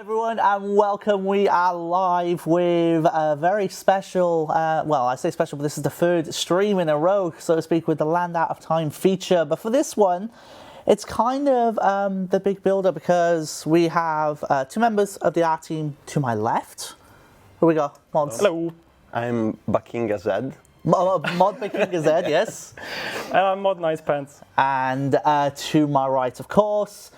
Everyone, and welcome. We are live with a very special, well, I say special, but this is the third stream in a row, so to speak, with the Land Out of Time feature. But for this one, it's kind of the big builder because we have two members of the art team to my left. Here we go, Mods. Hello, I'm Bucking Zed. Mod Bucking Zed, yes. And I'm Mod Nice Pants. And to my right, of course,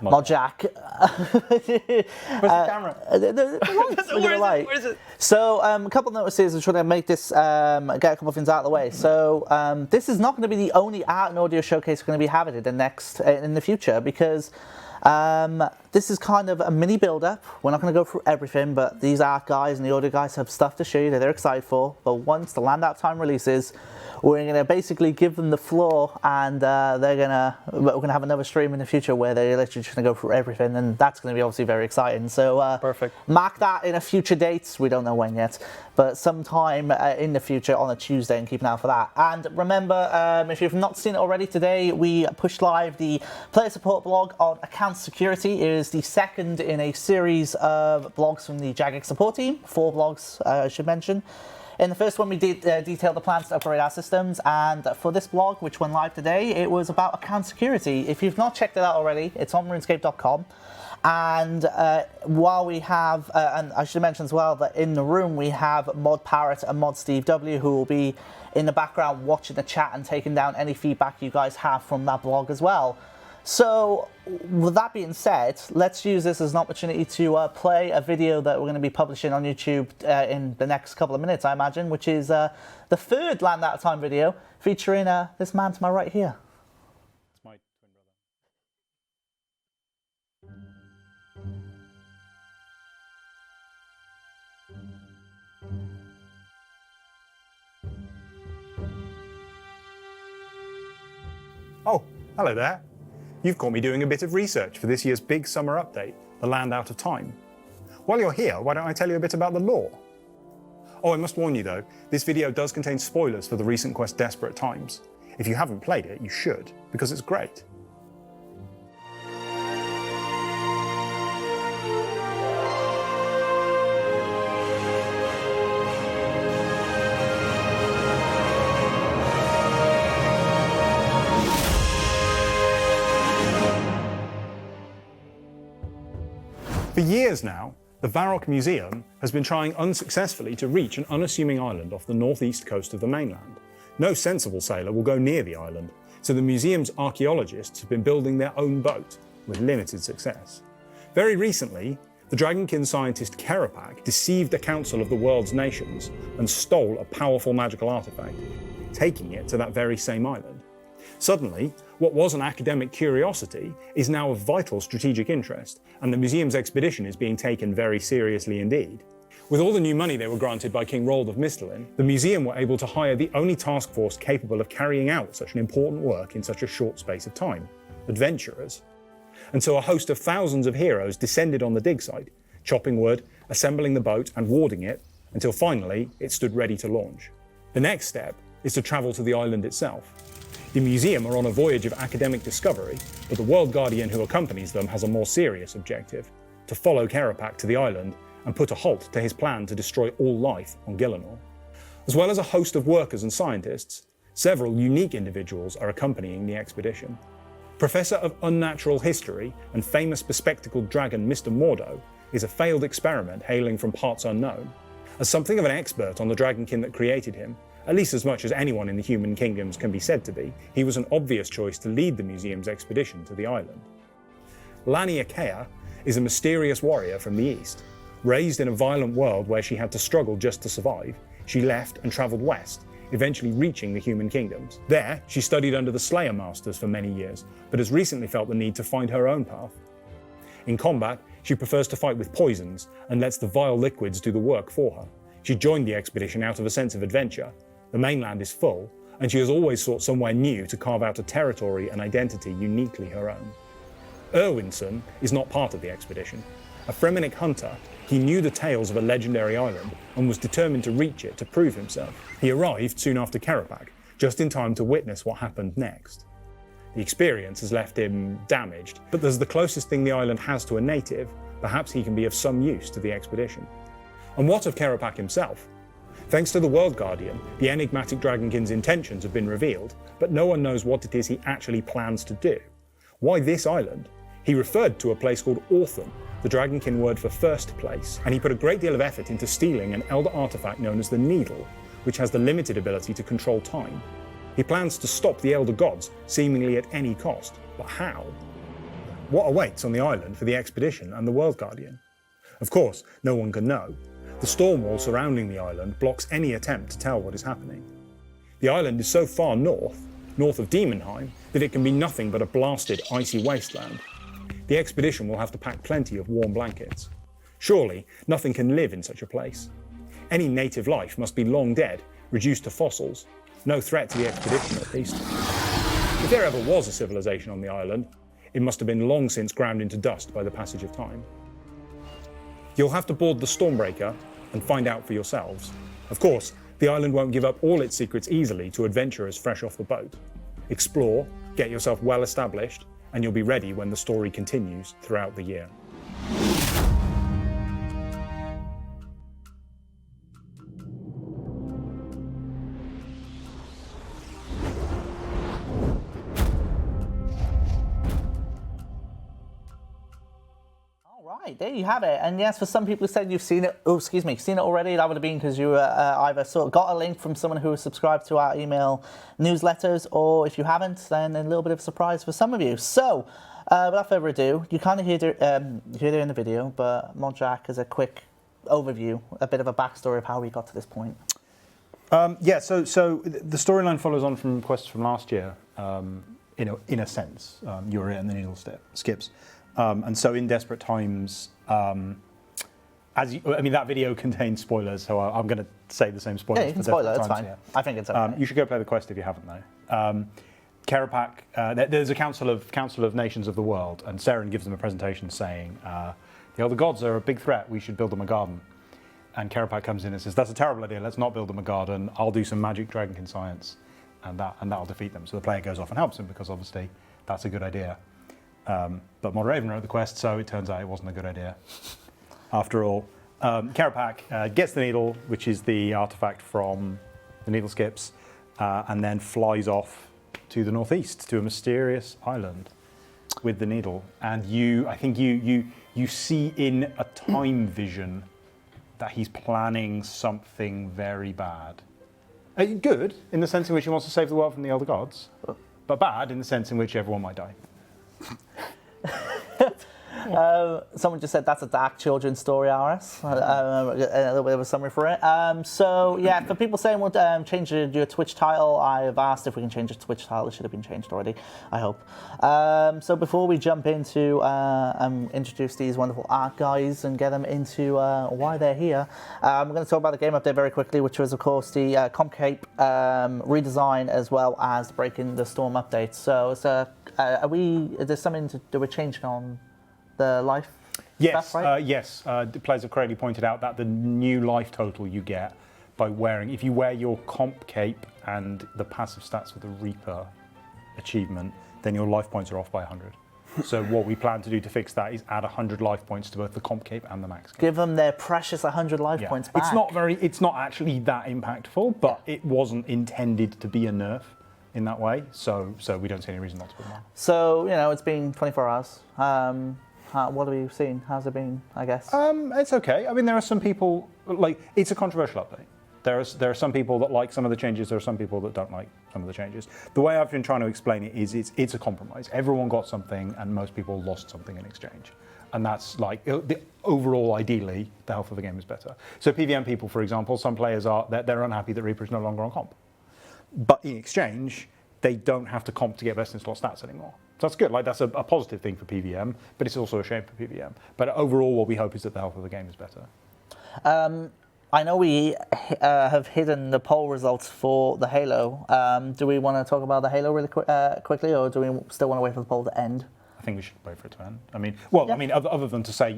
Mod Jack. Where's the camera? Where is it? So, a couple of notices. I'm trying to make this, get a couple of things out of the way. So, this is not going to be the only art and audio showcase we're going to be having in the future, because this is kind of a mini build-up. We're not going to go through everything, but these art guys and the audio guys have stuff to show you that they're excited for. But once the Land Out of Time releases, we're going to basically give them the floor, and we're going to have another stream in the future where they're literally just going to go through everything, and that's going to be obviously very exciting. So perfect. Mark that in a future date. We don't know when yet, but sometime in the future on a Tuesday, and keep an eye out for that. And remember, if you've not seen it already today, we pushed live the player support blog on account security. It is the second in a series of blogs from the Jagex support team. 4 blogs, I should mention. In the first one, we did detail the plans to upgrade our systems, and for this blog, which went live today, it was about account security. If you've not checked it out already, it's on RuneScape.com. And while we have, and I should mention as well that in the room we have Mod Parrot and Mod Steve W, who will be in the background watching the chat and taking down any feedback you guys have from that blog as well. So, with that being said, let's use this as an opportunity to play a video that we're going to be publishing on YouTube in the next couple of minutes, I imagine, which is the third Land Out of Time video featuring this man to my right here. It's my twin brother. Oh, hello there. You've caught me doing a bit of research for this year's big summer update, the Land Out of Time. While you're here, why don't I tell you a bit about the lore? Oh, I must warn you though, this video does contain spoilers for the recent quest Desperate Times. If you haven't played it, you should, because it's great. For years now, the Varrock Museum has been trying unsuccessfully to reach an unassuming island off the northeast coast of the mainland. No sensible sailor will go near the island, so the museum's archaeologists have been building their own boat, with limited success. Very recently, the Dragonkin scientist Kerapak deceived a council of the world's nations and stole a powerful magical artifact, taking it to that very same island. Suddenly, what was an academic curiosity is now of vital strategic interest, and the museum's expedition is being taken very seriously indeed. With all the new money they were granted by King Rold of Mistlin, the museum were able to hire the only task force capable of carrying out such an important work in such a short space of time: adventurers. And so a host of thousands of heroes descended on the dig site, chopping wood, assembling the boat and warding it, until finally it stood ready to launch. The next step is to travel to the island itself. The museum are on a voyage of academic discovery, but the World Guardian who accompanies them has a more serious objective: to follow Kerapak to the island and put a halt to his plan to destroy all life on Gillinor. As well as a host of workers and scientists, several unique individuals are accompanying the expedition. Professor of Unnatural History and famous bespectacled dragon Mr. Mordo is a failed experiment hailing from parts unknown. As something of an expert on the dragonkin that created him, at least as much as anyone in the human kingdoms can be said to be, he was an obvious choice to lead the museum's expedition to the island. Lani Akea is a mysterious warrior from the east. Raised in a violent world where she had to struggle just to survive, she left and travelled west, eventually reaching the human kingdoms. There, she studied under the Slayer Masters for many years, but has recently felt the need to find her own path. In combat, she prefers to fight with poisons and lets the vile liquids do the work for her. She joined the expedition out of a sense of adventure. The mainland is full, and she has always sought somewhere new to carve out a territory and identity uniquely her own. Erwinson is not part of the expedition. A Fremenic hunter, he knew the tales of a legendary island and was determined to reach it to prove himself. He arrived soon after Kerapak, just in time to witness what happened next. The experience has left him damaged, but as the closest thing the island has to a native, perhaps he can be of some use to the expedition. And what of Kerapak himself? Thanks to the World Guardian, the enigmatic Dragonkin's intentions have been revealed, but no one knows what it is he actually plans to do. Why this island? He referred to a place called Ortham, the Dragonkin word for first place, and he put a great deal of effort into stealing an elder artifact known as the Needle, which has the limited ability to control time. He plans to stop the Elder Gods, seemingly at any cost, but how? What awaits on the island for the expedition and the World Guardian? Of course, no one can know. The storm wall surrounding the island blocks any attempt to tell what is happening. The island is so far north of Demonheim, that it can be nothing but a blasted, icy wasteland. The expedition will have to pack plenty of warm blankets. Surely, nothing can live in such a place. Any native life must be long dead, reduced to fossils. No threat to the expedition, at least. If there ever was a civilization on the island, it must have been long since ground into dust by the passage of time. You'll have to board the Stormbreaker and find out for yourselves. Of course, the island won't give up all its secrets easily to adventurers fresh off the boat. Explore, get yourself well established, and you'll be ready when the story continues throughout the year. Right, there you have it. And yes, for some people who said you've seen it, seen it already, that would have been because you either sort of got a link from someone who was subscribed to our email newsletters, or if you haven't, then a little bit of a surprise for some of you. So, without further ado, you kind of hear there in the video, but Modjack has a quick overview, a bit of a backstory of how we got to this point. So the storyline follows on from quests from last year, in a sense. You were in the Needle skips. And so in Desperate Times, that video contains spoilers, so I'm going to say the same spoilers. Yeah, you can spoil it, that's fine. Yeah. I think it's okay. You should go play the quest if you haven't, though. Kerapak, there's a council of nations of the world, and Seren gives them a presentation saying, the Elder Gods are a big threat, we should build them a garden. And Kerapak comes in and says, that's a terrible idea, let's not build them a garden, I'll do some magic dragonkin science, and that'll defeat them. So the player goes off and helps him, because obviously that's a good idea. But Modraven wrote the quest, so it turns out it wasn't a good idea. After all, Kerapak gets the needle, which is the artifact from the needle skips, and then flies off to the northeast to a mysterious island with the needle. And I think you see in a time vision that he's planning something very bad. Good in the sense in which he wants to save the world from the Elder Gods, but bad in the sense in which everyone might die. Someone just said that's a dark children's story, RS. A little bit of a summary for it. So yeah, for people saying we'll change your Twitch title, I've asked if we can change the Twitch title. It should have been changed already, I hope. So before we jump into introduce these wonderful art guys and get them into why they're here, I'm going to talk about the game update very quickly, which was of course the CompCape redesign as well as the Breaking the Storm update. So is there something that we're changing on the life Yes, stuff, right? yes. The players have correctly pointed out that the new life total you get by wearing, if you wear your comp cape and the passive stats for the Reaper achievement, then your life points are off by 100. So what we plan to do to fix that is add 100 life points to both the comp cape and the max cape. Give them their precious 100 life points back. It's not actually that impactful, but it wasn't intended to be a nerf in that way. So we don't see any reason not to put them on. So it's been 24 hours. What have you seen? How's it been, I guess? It's okay. I mean, there are some people, it's a controversial update. There are some people that like some of the changes, there are some people that don't like some of the changes. The way I've been trying to explain it is it's a compromise. Everyone got something and most people lost something in exchange. And that's the overall, ideally, the health of the game is better. So PVM people, for example, some players they're unhappy that Reaper is no longer on comp. But in exchange, they don't have to comp to get best in slot stats anymore. So that's good. That's a positive thing for PVM, but it's also a shame for PVM. But overall, what we hope is that the health of the game is better. I know we have hidden the poll results for the Halo. Do we want to talk about the Halo really quickly, or do we still want to wait for the poll to end? I think we should wait for it to end. Other than to say,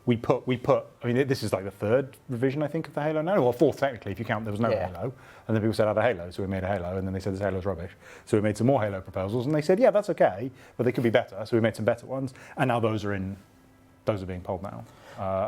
we put. I mean, this is like the third revision, I think, of the Halo now. Well, fourth technically, if you count there was no Halo. And then people said, "Have a Halo," so we made a Halo. And then they said, "This Halo's rubbish," so we made some more Halo proposals. And they said, "Yeah, that's okay, but they could be better." So we made some better ones, and now those are in those are being polled now.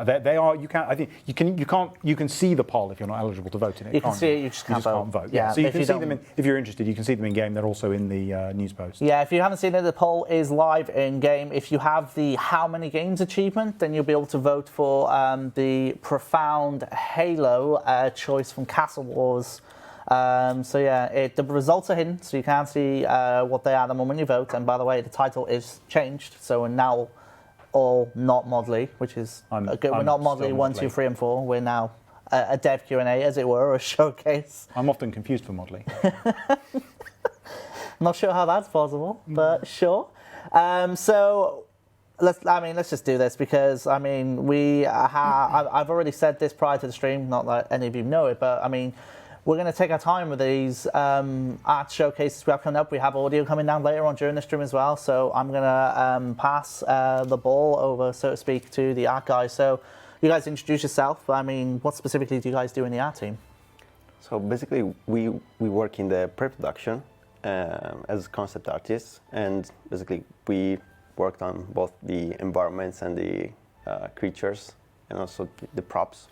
They are. You can. I think you can. You can't. You can see the poll if you're not eligible to vote in it. You can can't see it. You just can't vote. Yeah. So you if can you see don't- them if you're interested. You can see them in game. They're also in the news post. Yeah, if you haven't seen it, the poll is live in game. If you have the how many games achievement, then you'll be able to vote for the Profound Halo choice from Castle Wars. So yeah, the results are hidden, so you can't see what they are the moment you vote. And by the way, the title is changed, so we're now all not Modly, which is good. We're I'm not Modly still 1, 2, Modly. 3, and 4. We're now a dev Q&A, as it were, or a showcase. I'm often confused for Modly. Not sure how that's possible, but sure. So let's just do this because I've already said this prior to the stream. Not that any of you know it, but we're going to take our time with these art showcases we have coming up. We have audio coming down later on during the stream as well. So I'm going to pass the ball over, so to speak, to the art guys. So you guys introduce yourself. What specifically do you guys do in the art team? So basically, we work in the pre-production as concept artists, and basically we worked on both the environments and the creatures, and also the props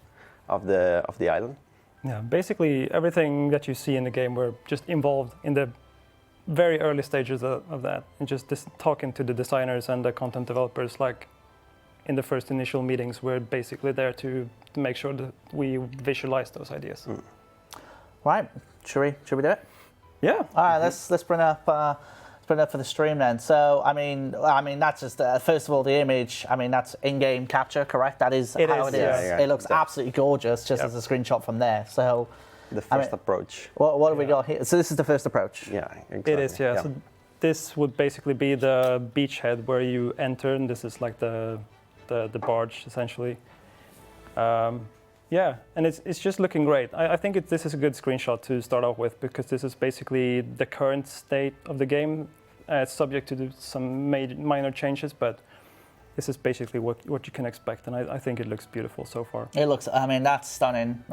of the island. Yeah, basically everything that you see in the game, we're just involved in the very early stages of that, and just talking to the designers and the content developers. Like in the first initial meetings, we're basically there to make sure that we visualize those ideas. Right, should we do it? Yeah. All right, let's bring up for the stream then. So that's just first of all the image. That's in-game capture, correct? That is how it is. Yeah, it looks exactly. absolutely gorgeous, just as a screenshot from there. So The first approach. what have we got here? So this is the first approach. Yeah, exactly. It is, yeah. So this would basically be the beachhead where you enter, and this is like the barge essentially. Yeah, and it's just looking great. I think this is a good screenshot to start off with, because this is basically the current state of the game. It's subject to some minor changes, but this is basically what you can expect, and I think it looks beautiful so far. It looks. That's stunning.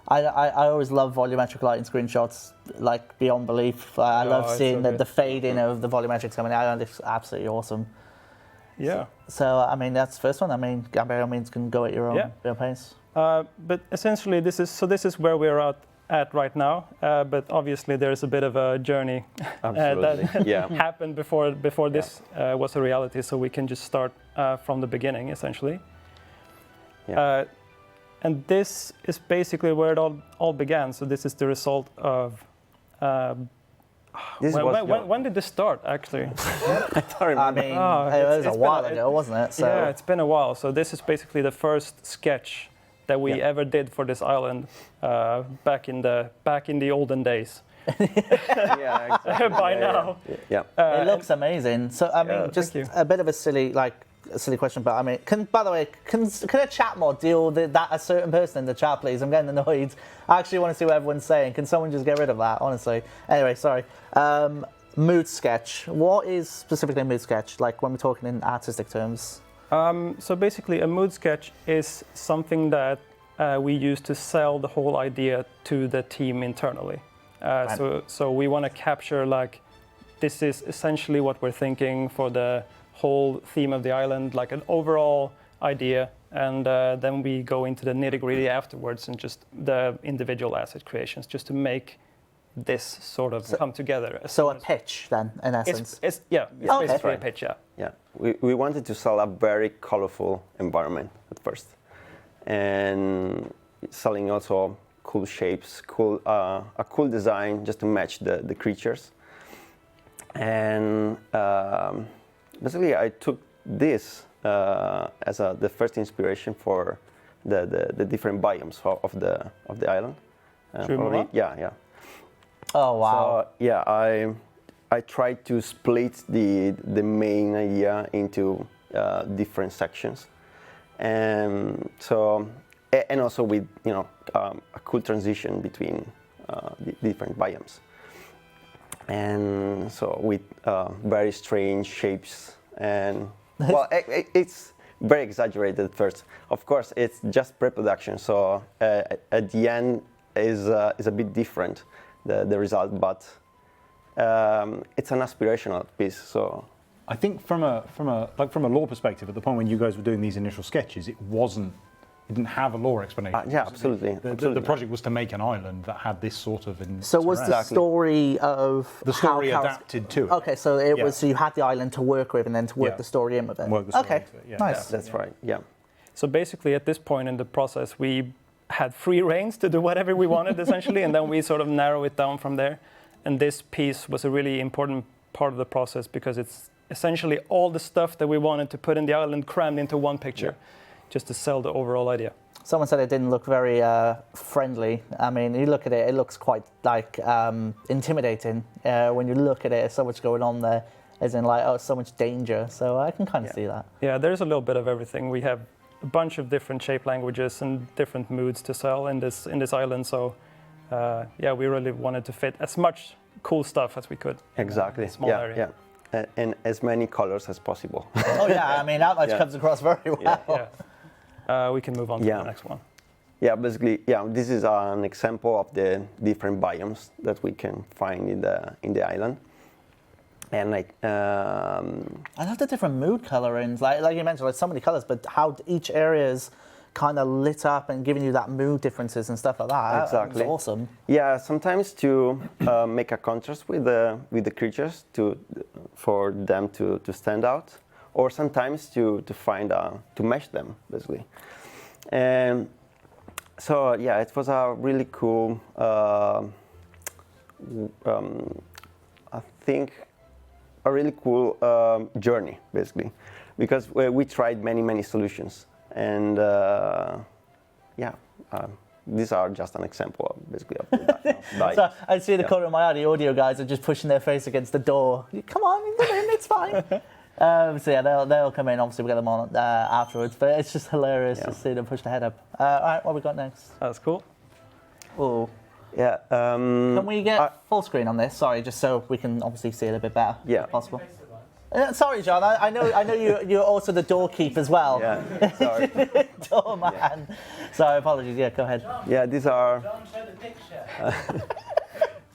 I always love volumetric lighting screenshots, like beyond belief. I love it's seeing so the good. fade in of the volumetrics coming out. It's absolutely awesome. Yeah. So that's the first one. By all means, can go at your own pace. But essentially, this is where we're at right now. But obviously, there's a bit of a journey Absolutely. that happened before this was a reality. So we can just start from the beginning, essentially. Yeah. And this is basically where it all began. So this is the result of. When did this start, actually? I don't remember. it was a while ago, wasn't it? So. Yeah, it's been a while. So this is basically the first sketch that we ever did for this island back in the olden days. Yeah, exactly. By now. Yeah. It looks amazing. So just thank you. a bit of a silly question, but can a chat mod deal with that a certain person in the chat, please? I'm getting annoyed. I actually want to see what everyone's saying. Can someone just get rid of that? Honestly. Anyway, sorry. Mood sketch. What is specifically a mood sketch? Like when we're talking in artistic terms. So basically, a mood sketch is something that we use to sell the whole idea to the team internally. So we want to capture, like, this is essentially what we're thinking for the whole theme of the island, like an overall idea, and then we go into the nitty-gritty afterwards and just the individual asset creations, just to make this sort of come together. So a pitch, then, in essence. It's Okay. basically a pitch, yeah. Yeah, we wanted to sell a very colorful environment at first, and selling also cool shapes, a cool design just to match the creatures. And basically, I took this as the first inspiration for the different biomes of the island. True. Yeah. Oh wow! So yeah, I tried to split the main idea into different sections, and also with a cool transition between the different biomes, and so with very strange shapes, and well, it's very exaggerated at first. Of course, it's just pre-production, so at the end is a bit different. The result, but it's an aspirational piece, so I think from a lore perspective, at the point when you guys were doing these initial sketches, it didn't have a lore explanation. Yeah, absolutely. The project was to make an island that had this sort of. So was the Exactly. story of the story how adapted to it? Okay, so it Yeah. was so you had the island to work with, and then to work Yeah. the story in with it. Work the story okay, into it, yeah. nice. That's right. Yeah. So basically, at this point in the process, we had free reins to do whatever we wanted, essentially, and then we sort of narrow it down from there. And this piece was a really important part of the process because it's essentially all the stuff that we wanted to put in the island crammed into one picture, just to sell the overall idea. Someone said it didn't look very friendly. I mean, you look at it; it looks quite like intimidating. When you look at it, there's so much going on there, as in like, oh, so much danger. So I can kind of see that. Yeah, there's a little bit of everything. We have a bunch of different shape languages and different moods to sell in this island. So yeah, we really wanted to fit as much cool stuff as we could. Exactly. In a small area. Yeah. And as many colors as possible. Oh yeah, I mean that much comes across very well. Yeah. We can move on to the next one. Yeah, basically, this is an example of the different biomes that we can find in the island. And like, I love the different mood colorings. Like you mentioned, like so many colors, but how each area is kind of lit up and giving you that mood differences and stuff like that. Exactly. That's awesome. yeah, sometimes to make a contrast with the creatures for them to stand out, or sometimes to find to mesh them basically. And so yeah, it was a really cool. I think a really cool journey basically, because we tried many solutions, and these are just an example of basically of the So I see the corner of my eye, the audio guys are just pushing their face against the door. Come on, come in, it's fine. So yeah, they'll come in. Obviously, we'll get them on afterwards. But it's just hilarious to see them push their head up. All right, what we got next? That's cool. Oh, Yeah. can we get full screen on this? Sorry, just so we can obviously see it a bit better. Yeah. If possible. Sorry, John. I know you're also the doorkeep as well. Yeah. Sorry. Doorman. Yeah. Sorry, apologies. Yeah, go ahead. Yeah. These are.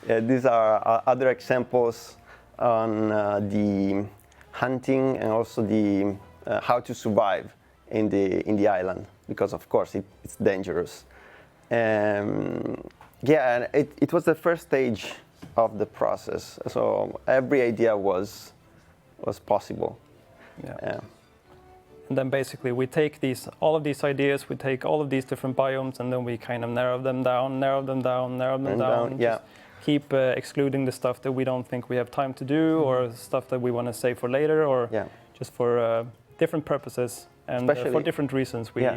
Yeah, these are other examples on the hunting and also the how to survive in the island, because of course it's dangerous. Yeah, and it was the first stage of the process. So every idea was possible. Yeah. And then basically we take all of these ideas, we take all of these different biomes, and then we kind of narrow them down, and Yeah. just keep excluding the stuff that we don't think we have time to do, or stuff that we want to save for later, or just for different purposes and for different reasons. We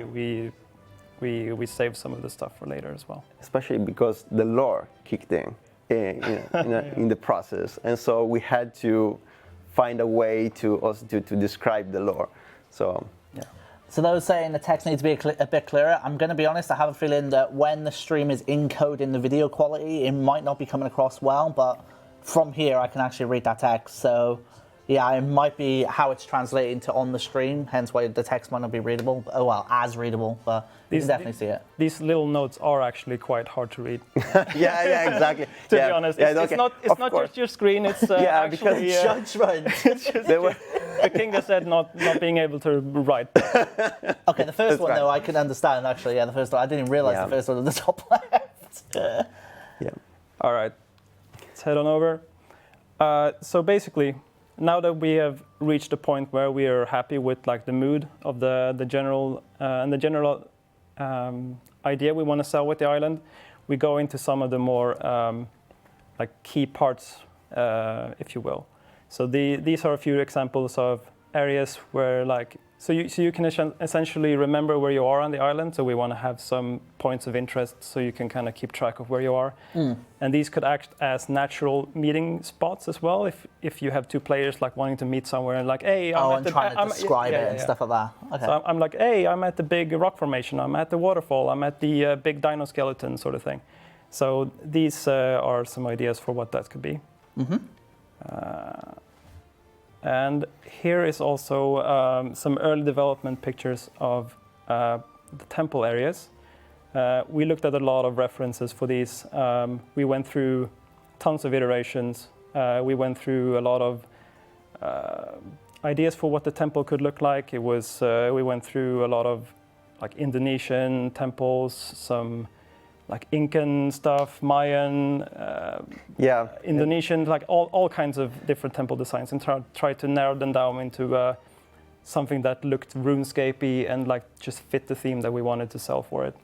save some of the stuff for later as well. Especially because the lore kicked in the process, and so we had to find a way to also to describe the lore. So yeah. So those saying the text needs to be a bit clearer, I'm going to be honest, I have a feeling that when the stream is encoding the video quality, it might not be coming across well, but from here I can actually read that text. So yeah, it might be how it's translating to on the stream, hence why the text might not be readable. Oh well, as readable, but you can definitely see it. These little notes are actually quite hard to read. yeah, exactly. To be honest, it's not just your screen. It's actually judgment. the king has said not being able to write. Okay, the first one though I can understand actually. Yeah, the first one I didn't even realize the first one at the top left. Yeah. All right, let's head on over. So basically, now that we have reached a point where we are happy with like the mood of the general idea we want to sell with the island, we go into some of the more like key parts, if you will. So these are a few examples of areas where like so you can essentially remember where you are on the island. So we want to have some points of interest so you can kind of keep track of where you are. And these could act as natural meeting spots as well. If you have two players like wanting to meet somewhere and like, hey, trying to describe it and stuff like that. Okay. So I'm like, hey, I'm at the big rock formation. I'm at the waterfall. I'm at the big dino skeleton sort of thing. So these are some ideas for what that could be. And here is also some early development pictures of the temple areas. We looked at a lot of references for these. We went through tons of iterations. We went through a lot of ideas for what the temple could look like. It was we went through a lot of like Indonesian temples, some like Incan stuff, Mayan, Indonesian, like all kinds of different temple designs, and try to narrow them down into something that looked RuneScape-y and like just fit the theme that we wanted to sell for it.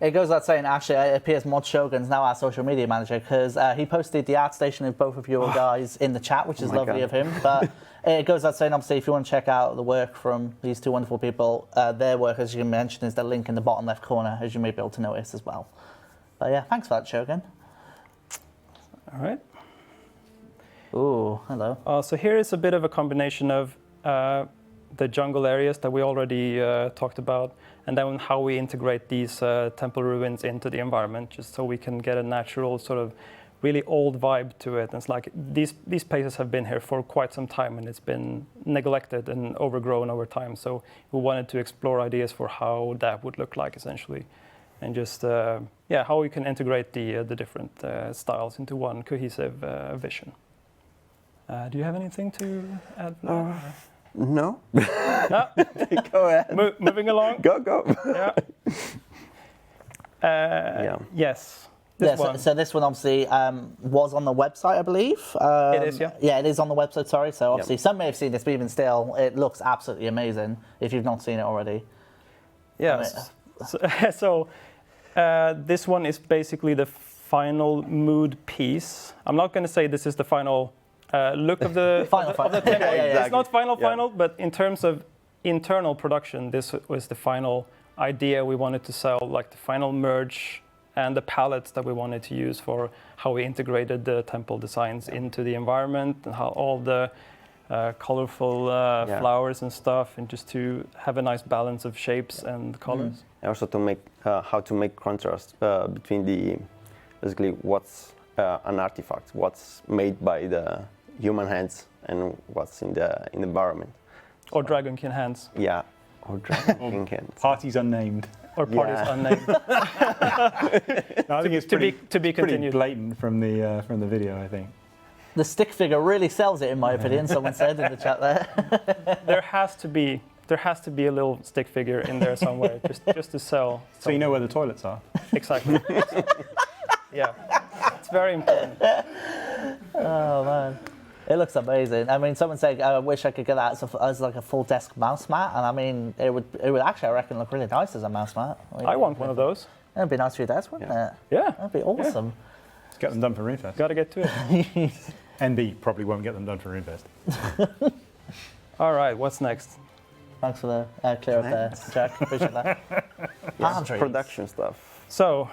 It goes without saying, actually, it appears Mod Shogun's now our social media manager, because he posted the art station of both of your guys in the chat, which is lovely of him. But it goes without saying, obviously, if you want to check out the work from these two wonderful people, their work, as you mentioned, is the link in the bottom left corner, as you may be able to notice as well. But yeah, thanks for that, Shogun. All right. Ooh, hello. So here is a bit of a combination of the jungle areas that we already talked about, and then how we integrate these temple ruins into the environment, just so we can get a natural sort of really old vibe to it. And it's like these places have been here for quite some time, and it's been neglected and overgrown over time. So we wanted to explore ideas for how that would look like, essentially, and just how we can integrate the different styles into one cohesive vision. Do you have anything to add? No. No? Go ahead. Moving along. Go. Yeah. Yes. So this one obviously was on the website, I believe. It is, yeah. Yeah, it is on the website, sorry. So obviously some may have seen this, but even still, it looks absolutely amazing if you've not seen it already. Yes. So this one is basically the final mood piece. I'm not going to say this is the final look of the of the temple. Exactly. It's not final, but in terms of internal production, this was the final idea we wanted to sell, like the final merge and the palettes that we wanted to use for how we integrated the temple designs into the environment, and how all the colorful flowers and stuff, and just to have a nice balance of shapes and colors. And also to make how to make contrast between the basically what's an artifact, what's made by the human hands, and what's in the environment. Or dragonkin hands. Yeah, or dragonkin hands. Parties unnamed. Or parties unnamed. No, I think it's to be pretty continued. blatant from the video, I think. The stick figure really sells it, in my opinion. Someone said in the chat there. There has to be a little stick figure in there somewhere, just to sell. So you know where the toilets are. Exactly. Yeah, it's very important. Oh man, it looks amazing. I mean, someone said, "I wish I could get that as like a full desk mouse mat," and I mean, it would actually, I reckon, look really nice as a mouse mat. I want one of those. It'd be nice for your desk, wouldn't it? Yeah, That'd be awesome. Let's get them done for RuneFest. Got to get to it. NB probably won't get them done for RuneFest. All right, what's next? Thanks for the clear up there, Jack. Appreciate that. Palm trees. Production stuff. So,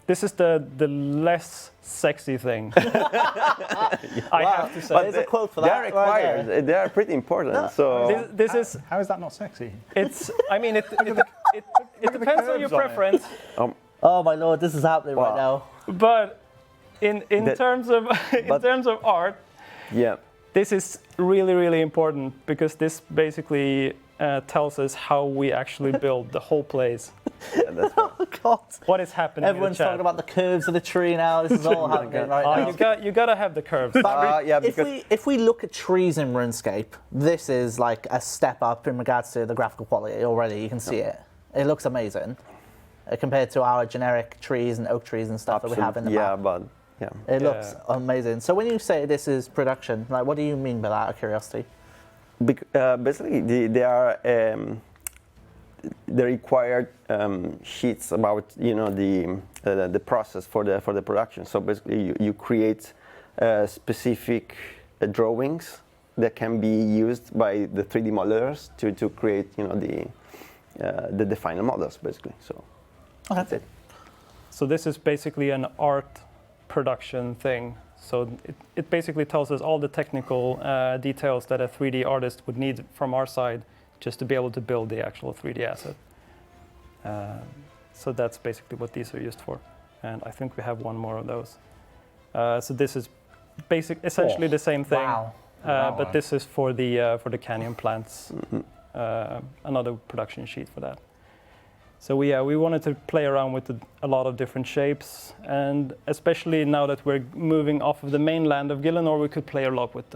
this is the less sexy thing. I have to say. But There's a quote for they that. are required. They are pretty important. So This is. How is that not sexy? It's. I mean, it depends on your curves on it. preference. Oh my lord, this is happening right now. But in terms of art, yeah, this is really, really important, because this basically tells us how we actually build the whole place. that's what, Oh god. What is happening Everyone's in the chat. talking about the curves of the tree now. This is all happening right now. You gotta have the curves. yeah, because If we look at trees in RuneScape, this is like a step up in regards to the graphical quality already. You can see it. It looks amazing compared to our generic trees and oak trees and stuff that we have in the map. but yeah. It looks amazing. So when you say this is production, like what do you mean by that, out of curiosity? Basically, they are the required sheets about the process for the production. So basically, you create specific drawings that can be used by the 3D modelers to create the final models, basically. So that's it. So this is basically an art production thing. So it basically tells us all the technical details that a 3D artist would need from our side just to be able to build the actual 3D asset. So that's basically what these are used for. And I think we have one more of those. So this is essentially the same thing. Wow. But this is for the canyon plants. Another production sheet for that. So we wanted to play around with a lot of different shapes, and especially now that we're moving off of the mainland of Gielinor, we could play a lot with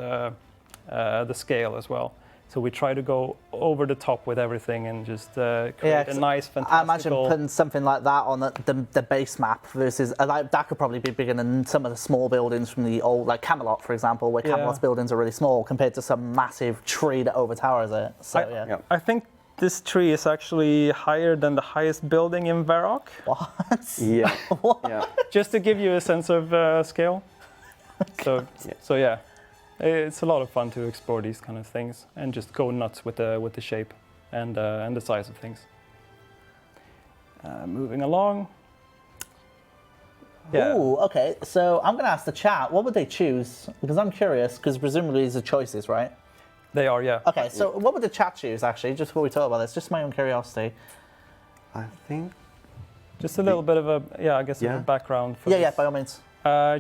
the scale as well. So we try to go over the top with everything and just create a nice, fantastical... I imagine putting something like that on the base map versus... like, that could probably be bigger than some of the small buildings from the old, like Camelot, for example, where Camelot's buildings are really small compared to some massive tree that overtowers it. So, I think this tree is actually higher than the highest building in Varrock. What? Yeah. What? Yeah. Just to give you a sense of scale. So yeah. It's a lot of fun to explore these kind of things and just go nuts with the shape and the size of things. Moving along. Yeah. Ooh, okay. So I'm going to ask the chat, what would they choose? Because I'm curious, because presumably these are choices, right? They are, yeah. Okay, so what would the chat choose, actually, just before we talk about this? Just my own curiosity. I think. Just a little bit of a, I guess, of a background for Yeah, this. by all means.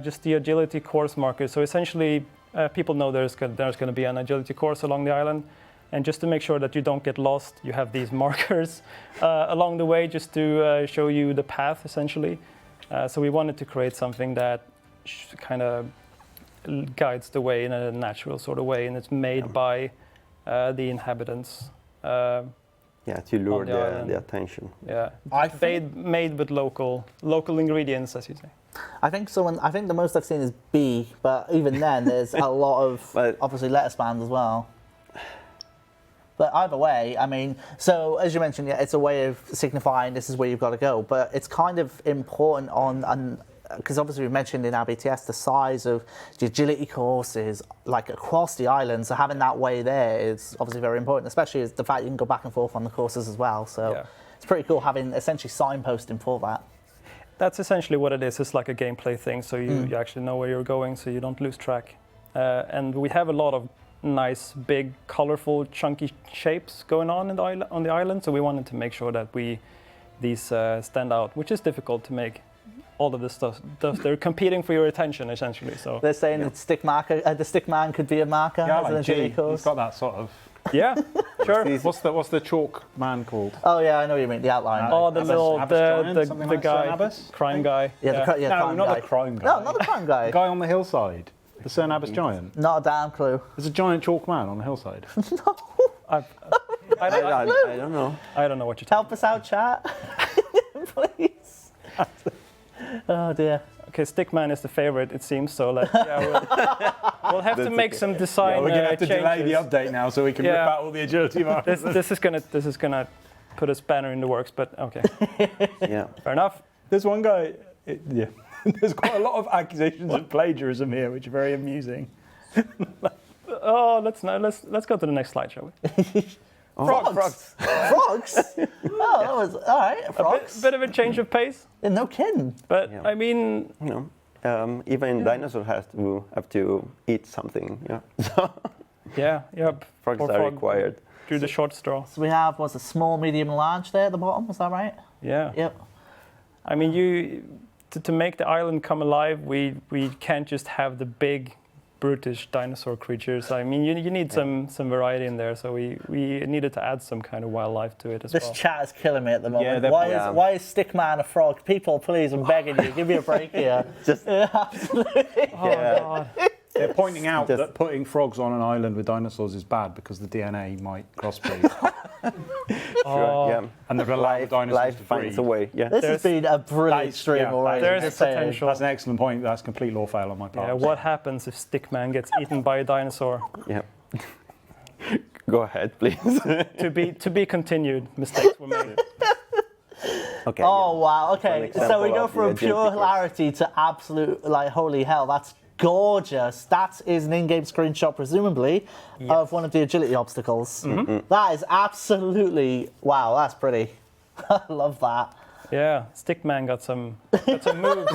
Just the agility course markers. So essentially, people know there's going to be an agility course along the island. And just to make sure that you don't get lost, you have these markers along the way just to show you the path, essentially. So we wanted to create something that kind of guides the way in a natural sort of way. And it's made by the inhabitants. To lure the attention. Yeah, I think, made with local ingredients, as you say. I think so. I think the most I've seen is B, but even then, there's a lot of obviously lettuce bands as well. But either way, I mean, so as you mentioned, it's a way of signifying this is where you've got to go. But it's kind of important because obviously we mentioned in our BTS the size of the agility courses like across the island. So having that way there is obviously very important, especially as the fact you can go back and forth on the courses as well. So it's pretty cool having essentially signposting for that. That's essentially what it is. It's like a gameplay thing, so you actually know where you're going, so you don't lose track. And we have a lot of nice, big, colorful, chunky shapes going on the island. So we wanted to make sure that these stand out, which is difficult to make. All of this stuff, they're competing for your attention, essentially. So they're saying that the stick man could be a marker. Yeah, as an like agility G. course. He's got that sort of. Yeah, sure. What's the chalk man called? Oh yeah, I know what you mean. The outline. Oh, the the guy, crime guy. No, No, not the crime guy. No, not the crime guy. The guy on the hillside. The Cernabbas giant. Not a damn clue. There's a giant chalk man on the hillside. I don't know. I don't know what you're talking Help us out, chat. Please. Oh dear. Okay, Stickman is the favorite, it seems. So, we'll have to make some design we're gonna have to delay the changes. update now so we can rip out all the agility markers. This is gonna put a spanner in the works, but okay. Yeah. Fair enough. There's one guy. There's quite a lot of accusations of plagiarism here, which are very amusing. Oh, let's go to the next slide, shall we? Frogs. Frogs. Oh, that was all right. Frogs. Bit of a change of pace, No kidding. but I mean, Even dinosaurs have to eat something. So yep. frogs Poor are frog required. Drew the short straw. So we have a small, medium, large there at the bottom. Is that right? Yeah. Yep. I mean, to make the island come alive, we can't just have the big, brutish dinosaur creatures. I mean, you need some variety in there. So we needed to add some kind of wildlife to it as well. This chat is killing me at the moment. Yeah, why is Stickman a frog? People, please, I'm begging you, give me a break here. Absolutely. Oh God. They're pointing out that putting frogs on an island with dinosaurs is bad because the DNA might crossbreed. Oh. Yeah. And they'll allow the dinosaurs Life to finds breed. a way. Yeah. This has been a brilliant stream already. There's just saying. potential. That's an excellent point. That's complete law fail on my part. Yeah, what happens if Stickman gets eaten by a dinosaur? Yeah. Go ahead, please. To be continued. Mistakes were made. Okay. Oh wow, An okay. So example we go of from the pure agility hilarity to absolute, like, holy hell, that's gorgeous. That is an in-game screenshot, presumably, of one of the agility obstacles. That is absolutely, wow, that's pretty. I love that. Yeah, Stickman got some moves.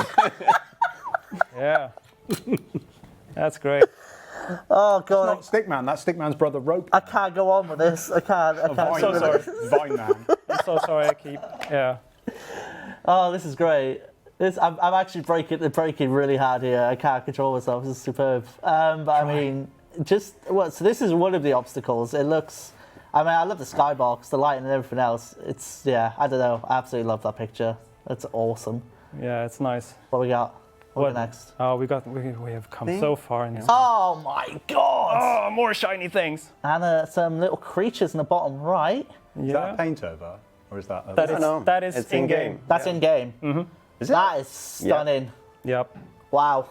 Yeah. That's great. Oh That's god, not Stickman. That's Stickman's brother, Rope. I can't go on with this. I can't. Vine, so sorry. Vine Man. I'm so sorry I keep. Yeah. Oh, this is great. I'm actually breaking really hard here. I can't control myself. This is superb. But I mean, so this is one of the obstacles. It looks. I mean, I love the skybox, the lighting, and everything else. I don't know. I absolutely love that picture. That's awesome. Yeah, it's nice. What we got? What next? Oh, we have come so far in this. Oh my god! Oh, more shiny things. And some little creatures in the bottom right. Is that a paint over? Or is that a... That is It's in-game. That's in game. Is That is stunning. Yep. Wow.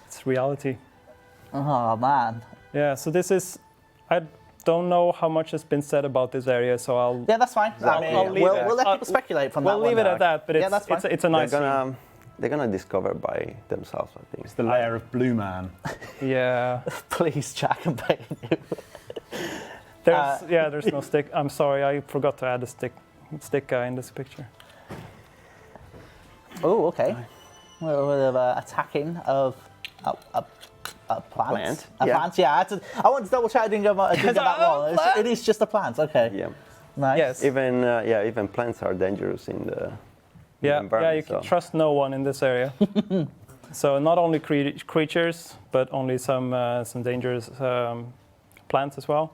It's reality. Oh man. Yeah, so this is... I don't know how much has been said about this area, so I'll... Yeah, that's fine. I mean, I'll leave it. we'll let people speculate from that We'll leave one. it at that, but Yeah, that's fine. it's a nice scene. They're gonna discover by themselves, I think. It's the layer of blue man. Yeah. Please, Jack and Peyton. There's no stick. I'm sorry, I forgot to add a stick guy in this picture. Oh, okay. A little bit of attacking of a plant. A Yeah. plant, yeah. I want to double check I didn't get that wrong. It is just a plant, okay. Yeah. Nice. Yes. Even plants are dangerous in the environment. You can trust no one in this area. So not only creatures, but only some dangerous plants as well.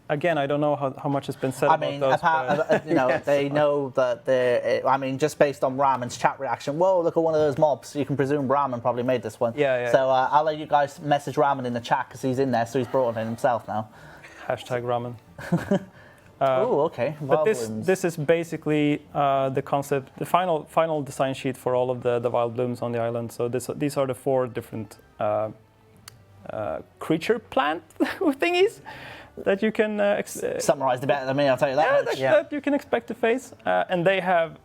Again, I don't know how much has been said I about mean, those. but- they know that they're. I mean, just based on Ramon's chat reaction, whoa, look at one of those mobs. You can presume Ramon probably made this one. Yeah. So I'll let you guys message Ramon in the chat because he's in there, so he's brought it in himself now. Hashtag ramen. Oh, okay. But Wild blooms. this is basically the concept, the final design sheet for all of the wild blooms on the island. So these are the 4 different creature plant thingies that you can Summarised it better than me, I'll tell you that much. that you can expect to face, and they have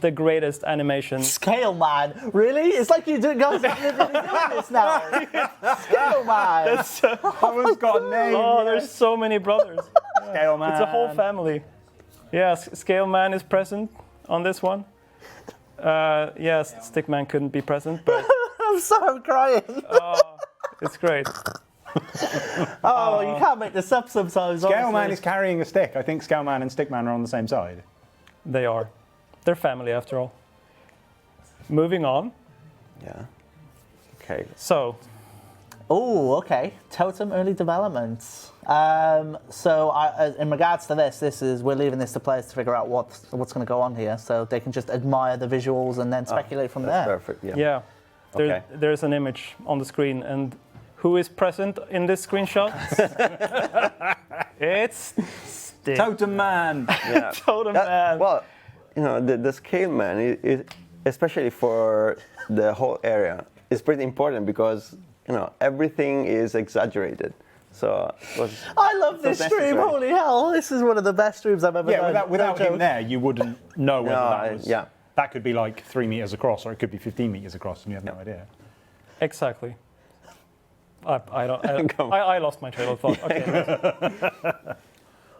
the greatest animation. Scale man, really? It's like you guys are doing this now. Scale man. Someone's got a name. Oh, there's so many brothers. Scale man. It's a whole family. Yeah, Scale Man is present on this one. Yes, Stickman couldn't be present, but I'm so crying. it's great. Oh, you can't make this up sometimes. Scale man honestly. is carrying a stick. I think Scale man and Stickman are on the same side. They are. They're family after all. Moving on. Yeah. Okay. So, Oh, okay. Totem early development. In regards to this is we're leaving this to players to figure out what's going to go on here, so they can just admire the visuals and then speculate from there. Perfect. Yeah. yeah, Okay. there's an image on the screen, and who is present in this screenshot? It's Stick. Totem man. Yeah. Totem Man. Well, the scale man, is especially for the whole area, is pretty important because everything is exaggerated. So I love this stream. necessary. Holy hell! This is one of the best streams I've ever done. Yeah, without No him joke. there, you wouldn't know whether that was... Yeah. That could be like 3 meters across, or it could be 15 meters across, and you have no idea. Exactly. I lost my trail of thought. Okay.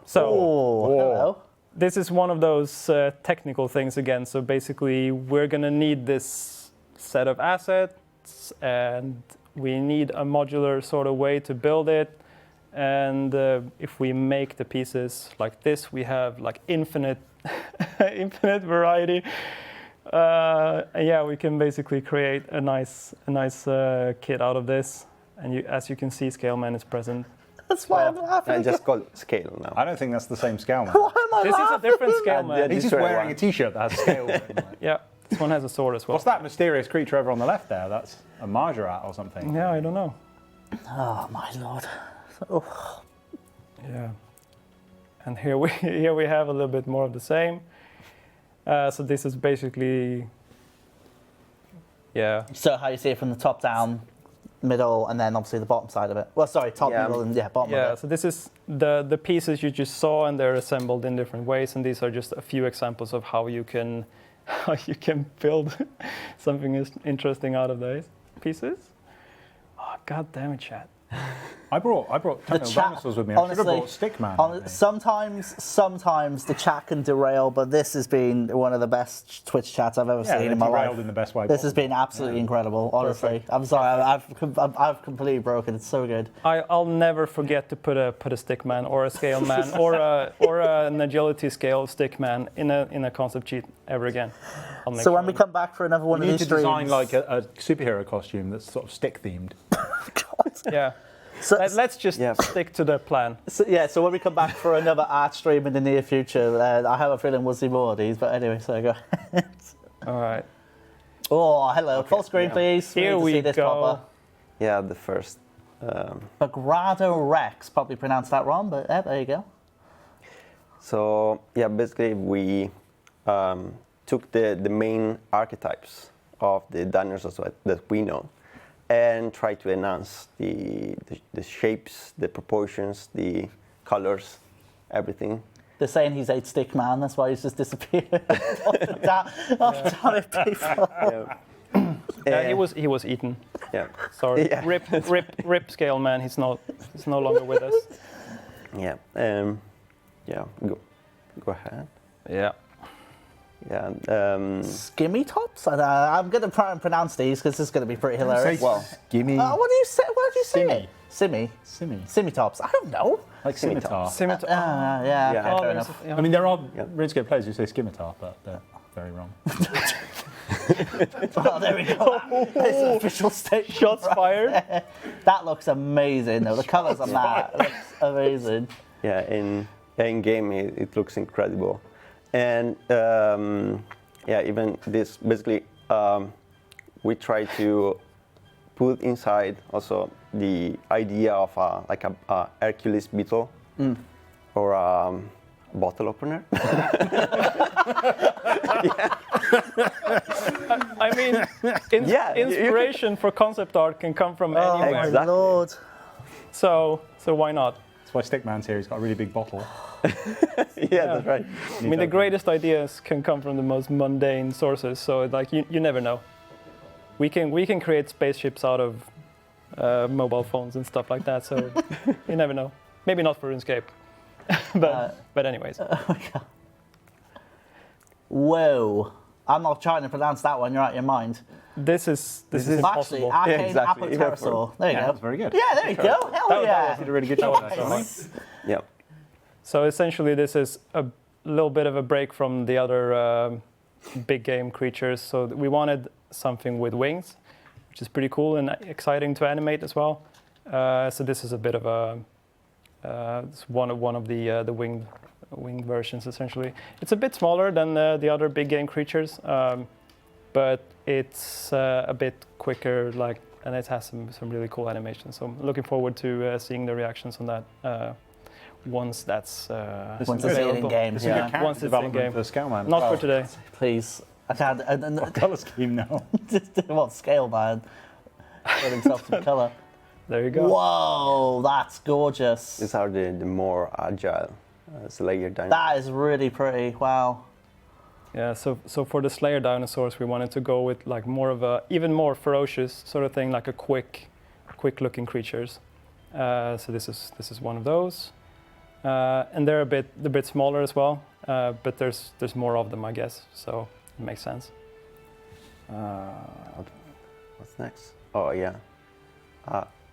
So. Oh, hello. This is one of those technical things again. So basically, we're going to need this set of assets, and we need a modular sort of way to build it. And if we make the pieces like this, we have like infinite variety. Yeah, we can basically create a nice kit out of this. And as you can see, Scaleman is present. That's why I'm laughing. I just call it scale now. I don't think that's the same Scale man. Why am I This is a laughing? different Scaleman. He's just wearing a t-shirt that has Scale man. Yeah, this one has a sword as well. What's that mysterious creature over on the left there? That's a Marjarat or something. Yeah, I don't know. Oh my lord. Oh. Yeah, and here we have a little bit more of the same. So this is basically, yeah. So how you see it from the top down, middle, and then obviously the bottom side of it. Well, sorry, top, Yeah. middle, and bottom Yeah, of it. so this is the pieces you just saw, and they're assembled in different ways. And these are just a few examples of how you can build something interesting out of those pieces. Oh, God damn it, chat. I brought The Tony chat, dinosaurs with me. I should have honestly, brought Stickman with me. sometimes the chat can derail, but this has been one of the best Twitch chats I've ever Yeah, seen they're in my derailed life. in the best way This has possible. been absolutely incredible, honestly. I'm sorry, I've completely broken. It's so good. I'll never forget to put a stick man or a scale man or an agility scale stick man in a concept sheet ever again. I'll make So sure. when we come back for another one We of need these to design streams, like a superhero costume that's sort of stick themed. Yeah. So, Let's just stick to the plan. so when we come back for another art stream in the near future, I have a feeling we'll see more of these. But anyway, so go ahead. All right. Oh, hello. Full screen, please. Here need to we see this go. proper. Yeah, the first. Bagrado Rex. Probably pronounced that wrong, but there you go. So yeah, basically we took the main archetypes of the dinosaurs that we know, and tried to enhance the shapes, the proportions, the colors, everything. They're saying he's 8 stick man, that's why he's just disappeared. Damn it, people. Yeah, he was eaten. Yeah. Sorry. Yeah. Rip scale man. He's no longer with us. Yeah. Yeah. Go ahead. Yeah. Yeah. Skimmy tops? I'm going to try and pronounce these because this is going to be pretty hilarious. Well, gimme. What do you say? What do you say? Simmy. Simmy. Simmy. Simmy tops. I don't know. Like scimitar. Scimitar. Yeah. Yeah. Okay, fair there's enough. I mean, there are RuneScape players who say scimitar, but they're very wrong. Oh, there we go. It's an official statement. Shots fired. That looks amazing, though. The colours on that looks amazing. Yeah. In game, it looks incredible, and yeah, even this basically we try to put inside also the idea of like a Hercules beetle or a bottle opener. I mean, inspiration for concept art can come from anywhere. Exactly. Lord. So why not? That's why Stickman's here. He's got a really big bottle. Yeah, that's right. I mean, the greatest ideas can come from the most mundane sources. So like you never know. We can create spaceships out of mobile phones and stuff like that. So you never know. Maybe not for RuneScape, but anyways. Whoa. I'm not trying to pronounce that one. You're out of your mind. This is Actually, impossible. Arcane exactly. Apatosaur. There you Yeah, go. that's very good. Yeah, there you go. Hell yeah. You did a really good job there, Charlie. Yeah. So essentially, this is a little bit of a break from the other big game creatures. So we wanted something with wings, which is pretty cool and exciting to animate as well. So this is a bit of a it's one of the winged versions essentially. It's a bit smaller than the other big game creatures, but it's a bit quicker, and it has some really cool animations. So I'm looking forward to seeing the reactions on that. Once that's Once it's in game, It's a yeah. good character Once it's in development game. for Scaleman. Not for today. Please. I can't. Colour scheme now. What scale, man? Put himself some colour. There you go. Whoa, that's gorgeous. These are the more agile Slayer dinosaurs. That is really pretty. Wow. Yeah. So for the Slayer dinosaurs, we wanted to go with like more of a even more ferocious sort of thing, like a quick looking creatures. So this is one of those. And they're a bit smaller as well, but there's more of them, I guess. So it makes sense. What's next? Oh yeah,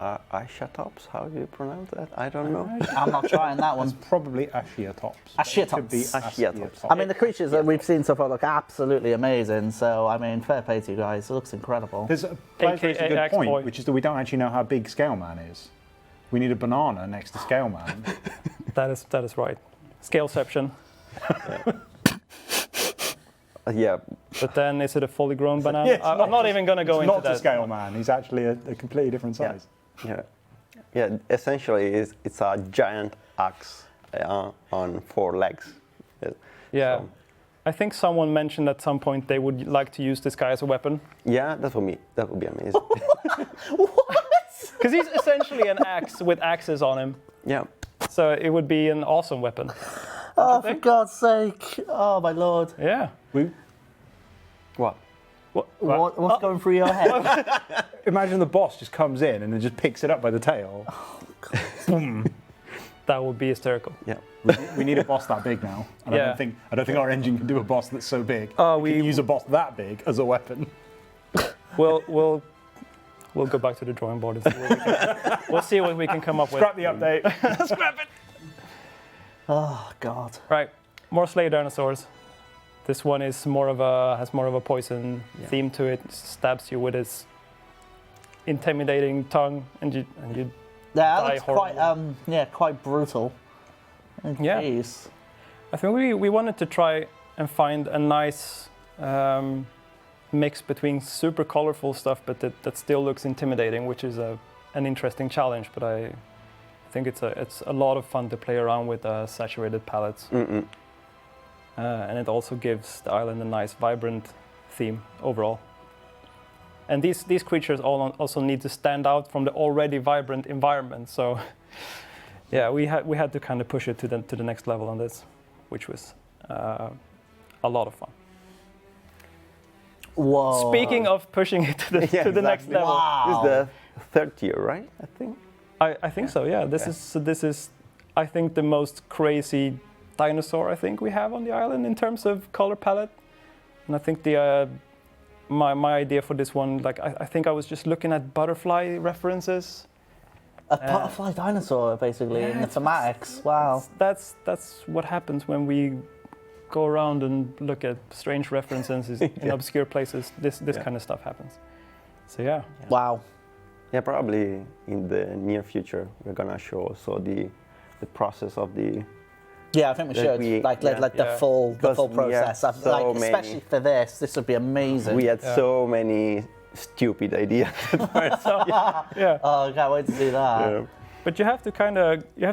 Aishatops. How do you pronounce that? I don't know. I'm not trying that one. It's probably Ashiatops. Ashiatops. Could be Ashiatops. I mean, the creatures that we've seen so far look absolutely amazing. So, I mean, fair play to you guys. It looks incredible. There's a good Axe-Boy. point, which is that we don't actually know how big Scaleman is. We need a banana next to Scaleman. That is right. Scaleception. Yeah, But then is it a fully grown banana? Yeah, it's I'm not even going to go into Not that. to Scaleman. He's actually a completely different size. yeah. Essentially, it's a giant axe on 4 legs. Yeah. So, I think someone mentioned at some point they would like to use this guy as a weapon. yeah, that would be amazing. Because he's essentially an axe with axes on him. Yeah. So it would be an awesome weapon. Oh, for God's sake. Oh, my Lord. Yeah. What? What's going through your head? Imagine the boss just comes in and then just picks it up by the tail. Boom. That would be hysterical. Yeah. We need a boss that big now. And Yeah. I don't think our engine can do a boss that's so big. We can use a boss that big as a weapon. We'll go back to the drawing board and see what we can. We'll see what we can come up with. Scrap the update. Scrap it. Oh, God. Right. More Slayer dinosaurs. This one is has more of a poison theme to it. Stabs you with its intimidating tongue, and you Yeah, that Die looks quite, quite brutal. Yeah. Jeez. I think we wanted to try and find a nice mix between super colorful stuff, but that still looks intimidating, which is an interesting challenge. But I think it's a lot of fun to play around with saturated palettes. And it also gives the island a nice, vibrant theme overall. And these creatures also need to stand out from the already vibrant environment. So, yeah, we had to kind of push it to the next level on this, which was a lot of fun. Whoa. Speaking of pushing it to the next level, Wow. This is the third tier, right? I think. I think so. Yeah, this is I think the most crazy dinosaur I think we have on the island in terms of color palette. And I think the my idea for this one, like I think I was just looking at butterfly references. A butterfly dinosaur, basically, in the thematics. Wow. That's what happens when we go around and look at strange references in obscure places. This kind of stuff happens. So yeah. Wow. Yeah, probably in the near future we're gonna show also the process of the. Yeah, I think we should. The full process. So especially for this would be amazing. We had so many stupid ideas. Yeah. Oh, I can't wait to see that. Yeah. But you have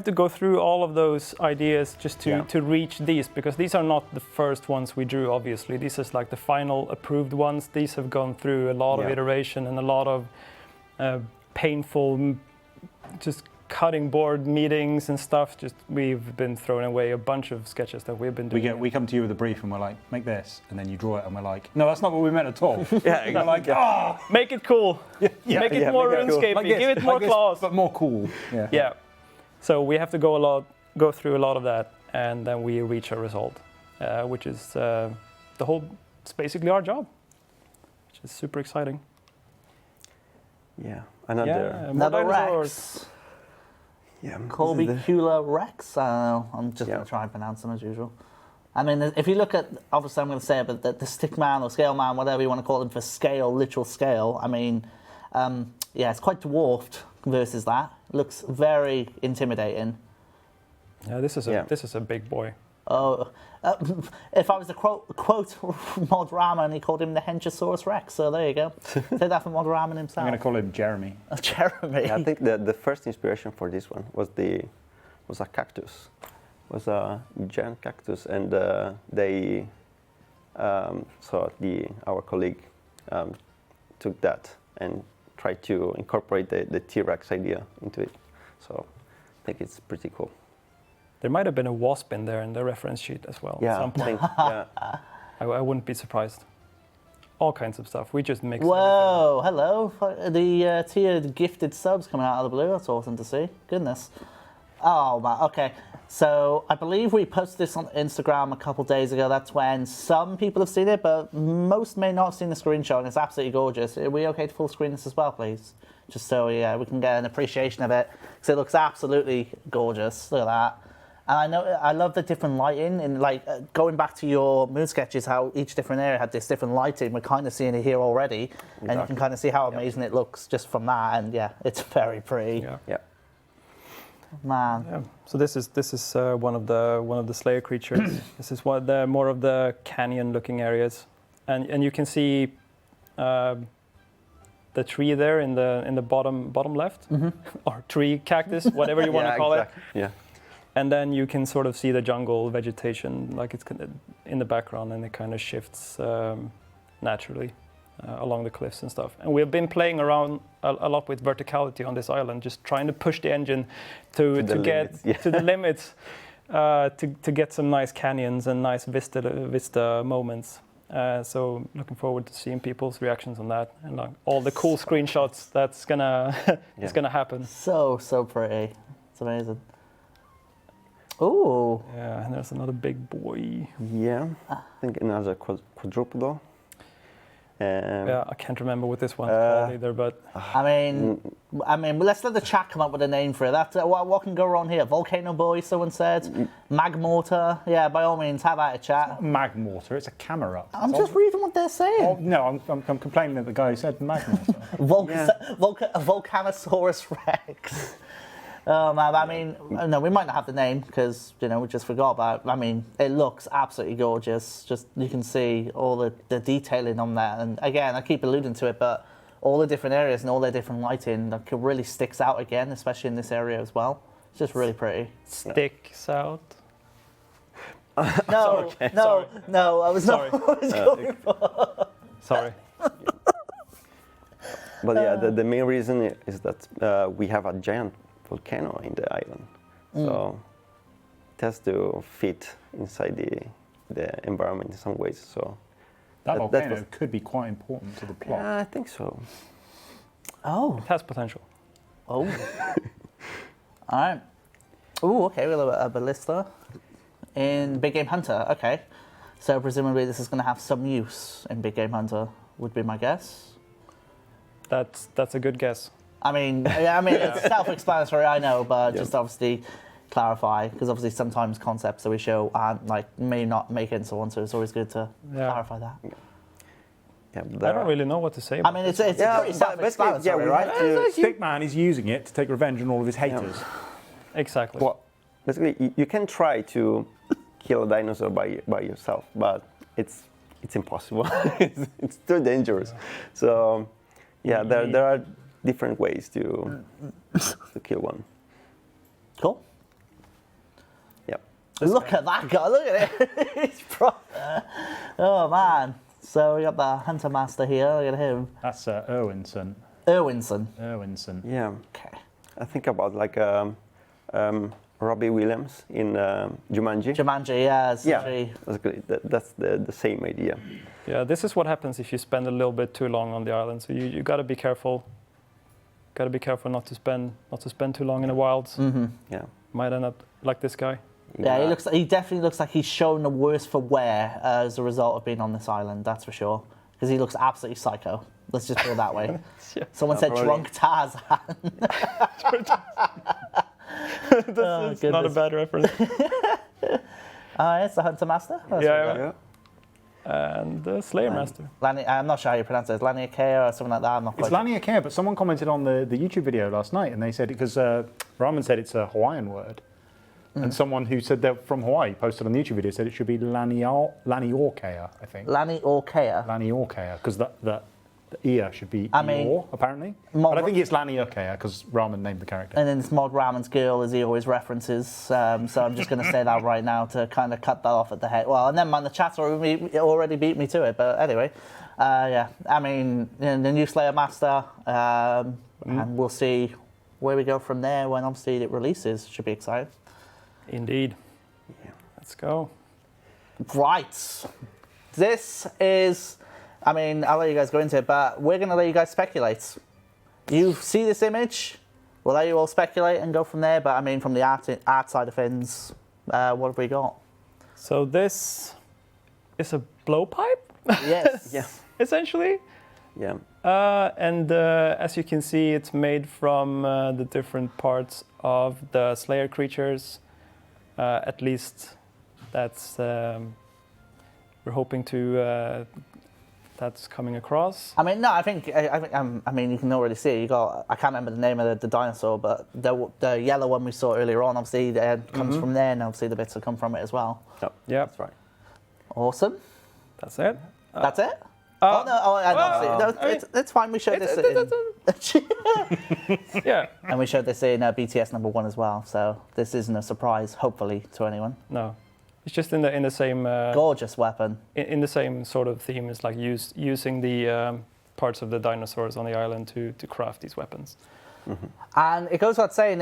to go through all of those ideas just to reach these, because these are not the first ones we drew, obviously. These is like the final approved ones. These have gone through a lot of iteration and a lot of painful, just cutting board meetings and stuff. Just we've been throwing away a bunch of sketches that we've been doing. We come to you with a brief and we're like, make this, and then you draw it, and we're like, no, that's not what we meant at all. Yeah, We're like, make it cool. Make it more RuneScape. like this, Give it more like this, claws. but more cool. Yeah. So we have to go through a lot of that, and then we reach a result, which is it's basically our job, which is super exciting. Yeah, another Rex. Yeah, Corbicula Rex. I don't know. I'm just going to try and pronounce them as usual. I mean, if you look at, obviously I'm going to say it, but the stick man or scale man, whatever you want to call them for scale, literal scale, I mean, it's quite dwarfed versus that. Looks very intimidating. Yeah, this is a big boy. Oh, if I was to quote Mod Ramen, he called him the Henchosaurus Rex. So there you go. Say that for Mod Ramen himself. I'm going to call him Jeremy. Jeremy. Yeah, I think the first inspiration for this one was a cactus. Was a giant cactus, and our colleague took that and tried to incorporate the T-Rex idea into it. So I think it's pretty cool. There might have been a wasp in there in the reference sheet as well. Yeah, at some point. I wouldn't be surprised. All kinds of stuff. We just mix. Whoa! Hello. The tiered gifted subs coming out of the blue. That's awesome to see. Goodness. Oh man. Okay. So I believe we posted this on Instagram a couple days ago. That's when some people have seen it, but most may not have seen the screenshot, and it's absolutely gorgeous. Are we okay to full screen this as well, please? Just so we can get an appreciation of it, because it looks absolutely gorgeous. Look at that. And I love the different lighting, and going back to your mood sketches, how each different area had this different lighting. We're kind of seeing it here already, and you can kind of see how amazing it looks just from that. And it's very pretty. Yeah. Man. Yeah. So this is one of the Slayer creatures. This is more of the canyon-looking areas, and you can see the tree there in the bottom left, or tree cactus, whatever you want to call it. Yeah. And then you can sort of see the jungle vegetation, like it's in the background, and it kind of shifts naturally along the cliffs and stuff. And we've been playing around a lot with verticality on this island, just trying to push the engine to get to the limits, to get some nice canyons and nice vista moments. So looking forward to seeing people's reactions on that, and all the cool screenshots that's gonna gonna happen. So pretty. It's amazing. Ooh. Yeah, and there's another big boy. Yeah, I think another quadrupedal. Yeah, I can't remember what this one's called either, but I mean, let's let the chat come up with a name for it. That's what can go wrong here. Volcano Boy, someone said. Magmortar. Yeah, by all means, have at it, chat. Magmortar, it's a camera. I'm just reading what they're saying. Oh, no, I'm complaining that the guy who said Magmortar. Volcanosaurus Rex. Oh man, I mean, no, we might not have the name because we just forgot. But I mean, it looks absolutely gorgeous. Just you can see all the detailing on that, and again, I keep alluding to it, but all the different areas and all their different lighting that really sticks out again, especially in this area as well. It's just really pretty. Sticks out. No, Okay, no, sorry. no, I was Sorry. not what I was going for. Sorry. But yeah, the main reason is that we have a giant volcano in the island, so it has to fit inside the environment in some ways. So That that volcano was- could be quite important to the plot. yeah, I think so. Oh, It has potential. oh. All right. Oh, okay, we have a ballista in Big Game Hunter. Okay, so presumably this is going to have some use in Big Game Hunter, would be my guess. That's a good guess. I mean, it's self-explanatory, I know, but just obviously clarify, because obviously sometimes concepts that we show aren't may not make it and so on, so it's always good to clarify that. Yeah, I don't really know what to say. I About mean, this. it's pretty self-explanatory, right? Stickman is using it to take revenge on all of his haters. Exactly. Well, basically, you can try to kill a dinosaur by yourself, but it's impossible. it's too dangerous. So, yeah, there are different ways to kill one. Cool. Yep. Look at that guy, look at it. He's proper. Oh, man. So we got the Hunter Master here, look at him. That's Irwinson. Irwinson. Yeah. Okay. I think about like Robbie Williams in Jumanji. Jumanji, yeah. Yeah, basically, that's the same idea. Yeah, this is what happens if you spend a little bit too long on the island. So you got to be careful. Got to be careful not to spend too long in the wilds. Yeah. Might end up like this guy. Yeah, he definitely looks like he's shown the worse for wear as a result of being on this island, that's for sure. Because he looks absolutely psycho. Let's just put it that way. Yeah. Someone said probably. drunk Tarzan. That's not a bad reference. It's the Hunter Master. That's Yeah, what we yeah. got. And the Slayer Master. I'm not sure how you pronounce it. It's Laniakea or something like that. I'm not It's quite Laniakea, but someone commented on the YouTube video last night, and they said, because Raman said it's a Hawaiian word, and someone who said they're from Hawaii posted on the YouTube video said it should be Laniorkea, I think. Laniorkea. Laniorkea, because the ear should be I mean, Eeyore, apparently. Mod- But I think it's Laniorkea, because Raman named the character. And then it's Mod Ramon's girl, as he always references. So I'm just going to say that right now to kind of cut that off at the head. Well, and then man, the chat already beat me to it. But anyway, yeah. I mean, the new Slayer Master, and we'll see where we go from there when obviously it releases. Should be exciting. Indeed. Yeah. Let's go. Right. This is, I mean, I'll let you guys go into it, but we're going to let you guys speculate. You see this image, we'll let you all speculate and go from there, but I mean, from the art side of things, what have we got? So this is a blowpipe, Yes. Yeah. essentially. Yeah. And as you can see, it's made from the different parts of the Slayer creatures. At least that's we're hoping to. That's coming across. I mean, no, I think I mean, you can already see it. You got, I can't remember the name of the dinosaur, but the yellow one we saw earlier on, obviously, comes from there, and obviously the bits that come from it as well. Yep. Yep. That's right. Awesome. That's it. That's it? Oh, no, and obviously, it's fine. We showed this Yeah. and we showed this in BTS #1 as well, so this isn't a surprise, hopefully, to anyone. No, it's just in the same Gorgeous weapon. in the same sort of theme. It's like using the parts of the dinosaurs on the island to craft these weapons. And it goes without saying,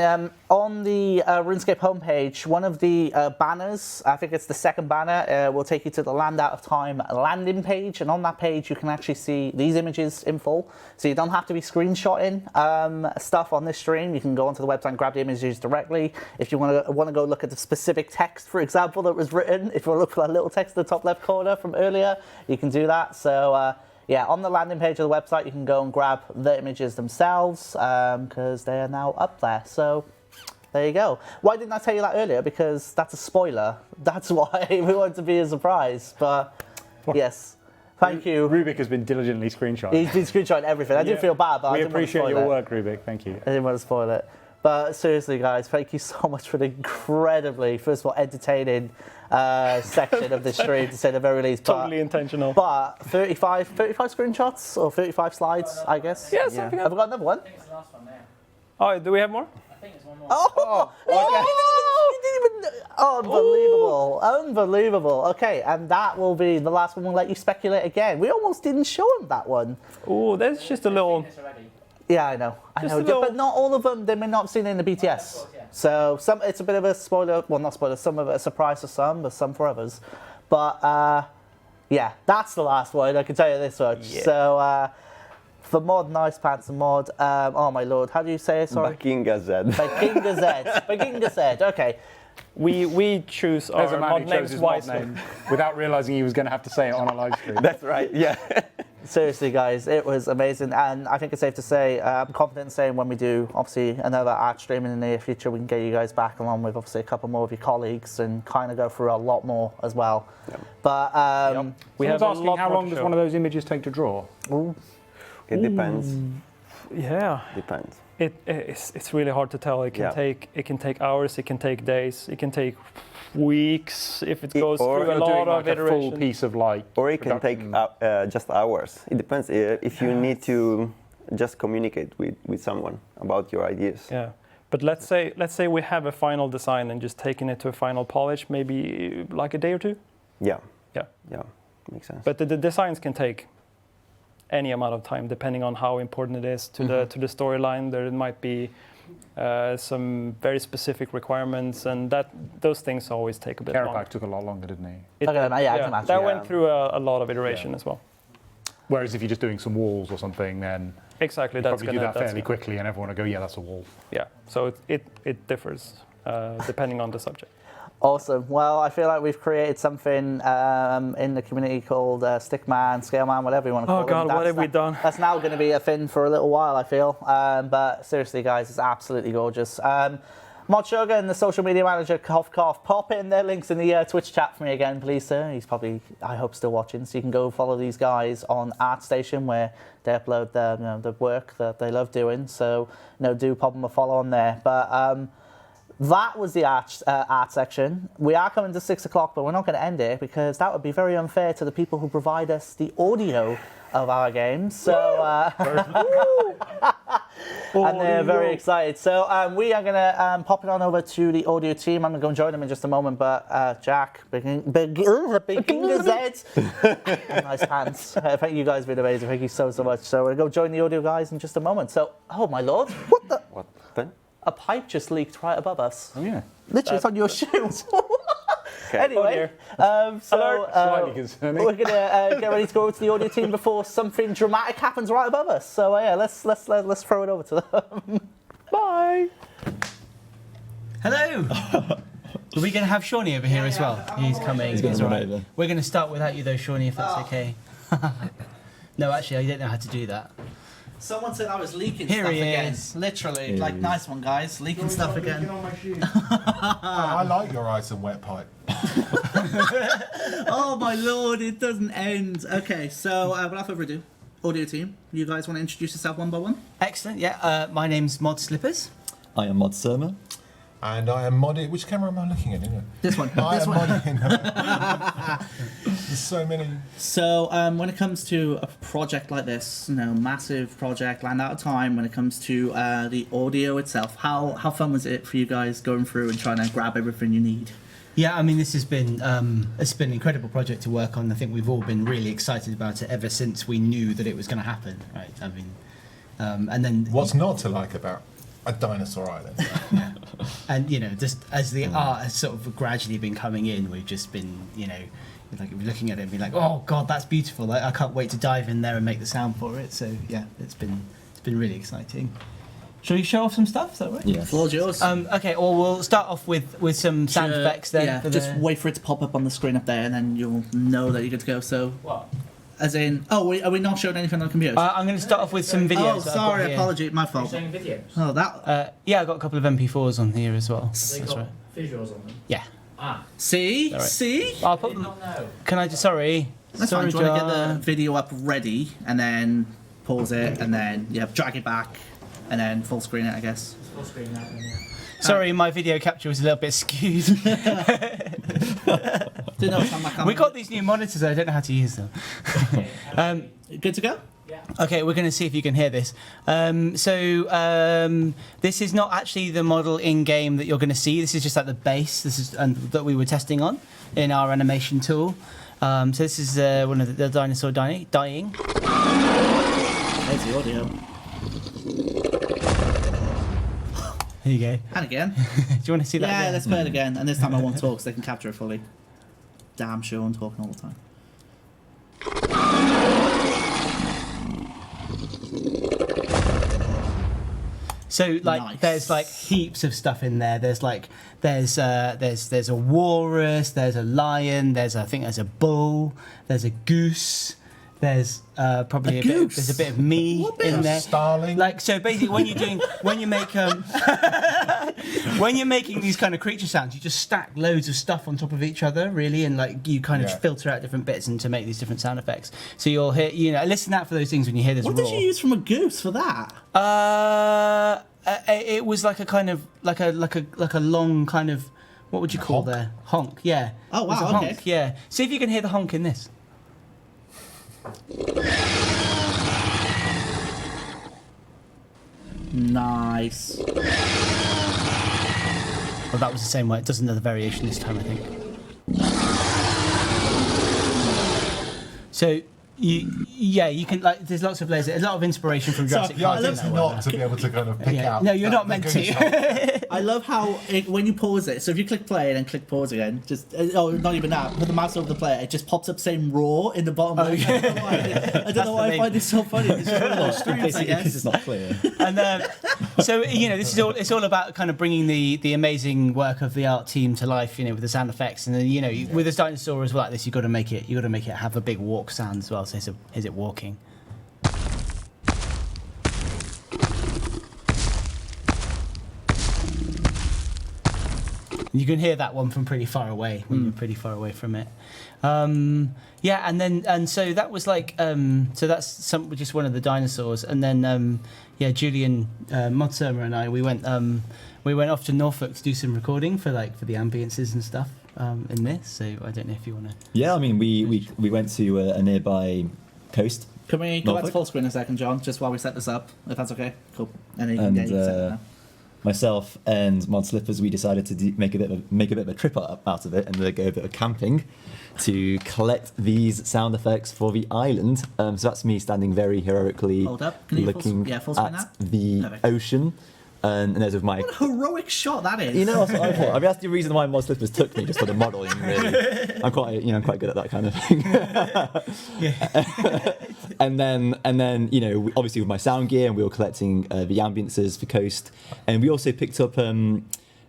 on the RuneScape homepage, one of the banners, I think it's the second banner, will take you to the Land Out of Time landing page. And on that page, you can actually see these images in full. So you don't have to be screenshotting stuff on this stream. You can go onto the website and grab the images directly. If you want to go look at the specific text, for example, that was written, if you want to look for that little text in the top left corner from earlier, you can do that. So, yeah, on the landing page of the website, you can go and grab the images themselves because they are now up there. So there you go. Why didn't I tell you that earlier? Because that's a spoiler. That's why we want it to be a surprise. But yes, thank you. Rubik has been diligently screenshotting. He's been screenshotting everything. I do feel bad, but I We didn't want to appreciate spoil your it. work, Rubik. Thank you. I didn't want to spoil it. But seriously, guys, thank you so much for the incredibly, first of all, entertaining section of the stream, to say the very least. Totally intentional. But 35 screenshots or 35 slides, I guess. Yeah, something. Have we got another one? I think it's the last one there. Oh, do we have more? I think it's one more. Unbelievable. Unbelievable. Okay, and that will be the last one. We'll let you speculate again. We almost didn't show him that one. Oh, that's just a little... Yeah, I know. Just a little- But not all of them, they may not have seen it in the BTS. course, yeah. So some, it's a bit of a spoiler, well, not spoiler, some of it a surprise for some, but some for others. But yeah, that's the last one, I can tell you this much. Yeah. So for Mod Nice Pants and Mod, oh my lord, how do you say it? Sorry? Bakinga Z. Bakinga Z. Bakinga Z, okay. We choose There's our a man mod who chose names his mod wisely. name without realising he was going to have to say it on a live stream. That's right, yeah. Seriously, guys, it was amazing, and I think it's safe to say, I'm confident in saying when we do, obviously, another art stream in the near future, we can get you guys back along with, obviously, a couple more of your colleagues and kind of go through a lot more as well. Yep. But We Someone's have a asking lot how more long to does show. one of those images take to draw? It depends. Yeah, Depends. it's really hard to tell. It can Yeah. take hours, it can take days, it can take weeks if it goes or through a You're lot doing of like a full iterations. piece of like. Or it can take production. just hours. It depends if you need to just communicate with someone about your ideas. Yeah, but let's say we have a final design and just taking it to a final polish, maybe like a day or two. Yeah, Yeah, yeah, makes sense. but the designs can take any amount of time depending on how important it is to the storyline. There might be some very specific requirements, and those things always take a bit longer. Carapac took a lot longer, didn't he? It- Okay, yeah, I can imagine. that Yeah. went through a lot of iteration as well. Whereas if you're just doing some walls or something, then Exactly, you that's probably gonna do that that's fairly quickly, and everyone will go, "Yeah, that's a wall." Yeah, so it differs depending on the subject. awesome. Well, I feel like we've created something in the community called Stickman, Scaleman, whatever you want to call Oh God, them. what have we done? That's now going to be a thing for a little while, I feel. But seriously, guys, it's absolutely gorgeous. Mod Sugar and the social media manager, cough, cough, pop in their links in the Twitch chat for me again, please, sir. He's probably, I hope, still watching. So you can go follow these guys on ArtStation, where they upload the work that they love doing. So, do pop them a follow on there. But that was the art section. We are coming to 6 o'clock, but we're not going to end it because that would be very unfair to the people who provide us the audio of our games. So, and they're very excited. So we are going to pop it on over to the audio team. I'm going to go and join them in just a moment. But Jack, big Z, nice pants. Thank you guys, been amazing. Thank you so much. So we're going to go join the audio guys in just a moment. So, oh my lord, what the? What then? A pipe just leaked right above us. Oh yeah. Literally, it's on your shoes. Okay. Anyway, Slightly concerning. we're gonna get ready to go over to the audio team before something dramatic happens right above us. So yeah, let's throw it over to them. Bye. Hello. Are we going to have Shawnee over here as well? He's coming. He's gonna all run over. We're going to start without you though, Shawnee, if that's okay. No, actually, I don't know how to do that. Someone said I was leaking Here stuff he again. is. Literally, Here like he nice one, guys. Leaking stuff again. I like your ice and wet pipe. Oh my lord, it doesn't end. Okay, so without further ado, audio team, you guys want to introduce yourself one by one? Excellent. Yeah. My name's Mod Slippers. I am Mod Surma. And I am modding. Which camera am I looking at? Anyway? This one. I This am one. modding. There's so many. So when it comes to a project like this, massive project, land out of time, when it comes to the audio itself, how fun was it for you guys going through and trying to grab everything you need? Yeah, I mean, this has been it's been an incredible project to work on. I think we've all been really excited about it ever since we knew that it was going to happen. Right. I mean, and then What's not to like about a dinosaur island? and just as the art has sort of gradually been coming in, we've just been like looking at it and being like, oh god, that's beautiful. Like, I can't wait to dive in there and make the sound for it. So yeah, it's been really exciting. Shall we show off some stuff? Is that right? Yes. Floor's yours. Okay, well, we'll start off with some sound effects then. Yeah, for just the- wait for it to pop up on the screen up there, and then you'll know that you're good to go. So, What? as in, are we not showing anything on the computer? I'm going to start off with some videos. Oh, that I've got sorry, here. apology, my fault. videos? Oh, that. Yeah, I've got a couple of MP4s on here as well. That's right. Visuals on them. Yeah. See, All right. see. I'll put them. Can I just? Sorry. That's sorry, fine. Do you want to get Jar. the video up ready, and then pause it, and then drag it back, and then full screen it, I guess. full screen now. Sorry, my video capture was a little bit skewed. We got these new monitors, I don't know how to use them. Good to go? Yeah. Okay, we're going to see if you can hear this. This is not actually the model in-game that you're going to see. This is just like the base. This is that we were testing on in our animation tool. So this is one of the dinosaur dying. There's the audio. There you go. And again. Do you want to see that? Yeah, again? let's play it again. And this time I won't talk so they can capture it fully. Damn sure I'm talking all the time. So like, Nice. there's like heaps of stuff in there. There's a walrus. There's a lion. I think there's a bull. There's a goose. There's probably there's a bit of me in there. Starling. Like, so basically, when you make when you're making these kind of creature sounds, you just stack loads of stuff on top of each other, really, and like you kind of filter out different bits and to make these different sound effects. So you'll hear, listen out for those things when you hear this What roar. did you use from a goose for that? It was like a kind of like a long kind of, what would you call honk? there? Honk, yeah. Oh, It was wow, a honk, okay. yeah. See if you can hear the honk in this. Nice. Well, that was the same way. It does another variation this time, I think. So, you can, like, there's lots of layers. A lot of inspiration from Jurassic The Park. idea is not to be able to kind of pick out. No, you're not the meant goose to. I love how when you pause it, so if you click play and then click pause again, just not even that, with the mouse over the player, it just pops up saying raw in the bottom left. I don't know why I find this so funny. It's just one of those streams, I guess. It's not clear. And so this is all. It's all about kind of bringing the amazing work of the art team to life. With the sound effects, and then with this dinosaur as well like this, you've got to make it have a big walk sound as well. So is it walking? You can hear that one from pretty far away when you're pretty far away from it. And so that was like so that's just one of the dinosaurs, and then Julian Modsurmer and I we went off to Norfolk to do some recording for the ambiences and stuff in this. So I don't know if you want to. Yeah, I mean we went to a nearby coast. Can we go back to Norfolk? full screen a second, John, just while we set this up, if that's okay? Cool. And then you can get you set it now. Myself and Mod Slippers, we decided to make a bit of a trip out of it and go a bit of camping to collect these sound effects for the island. So that's me standing very heroically Hold up. Can you looking full screen at that? the Perfect. ocean. And there's with my... What a heroic shot that is. That's what I thought. I mean, that's the reason why Mod Slippers took me, just for the modelling, really. I'm quite good at that kind of thing. and then, obviously with my sound gear, and we were collecting the ambiances for coast, and we also picked up, many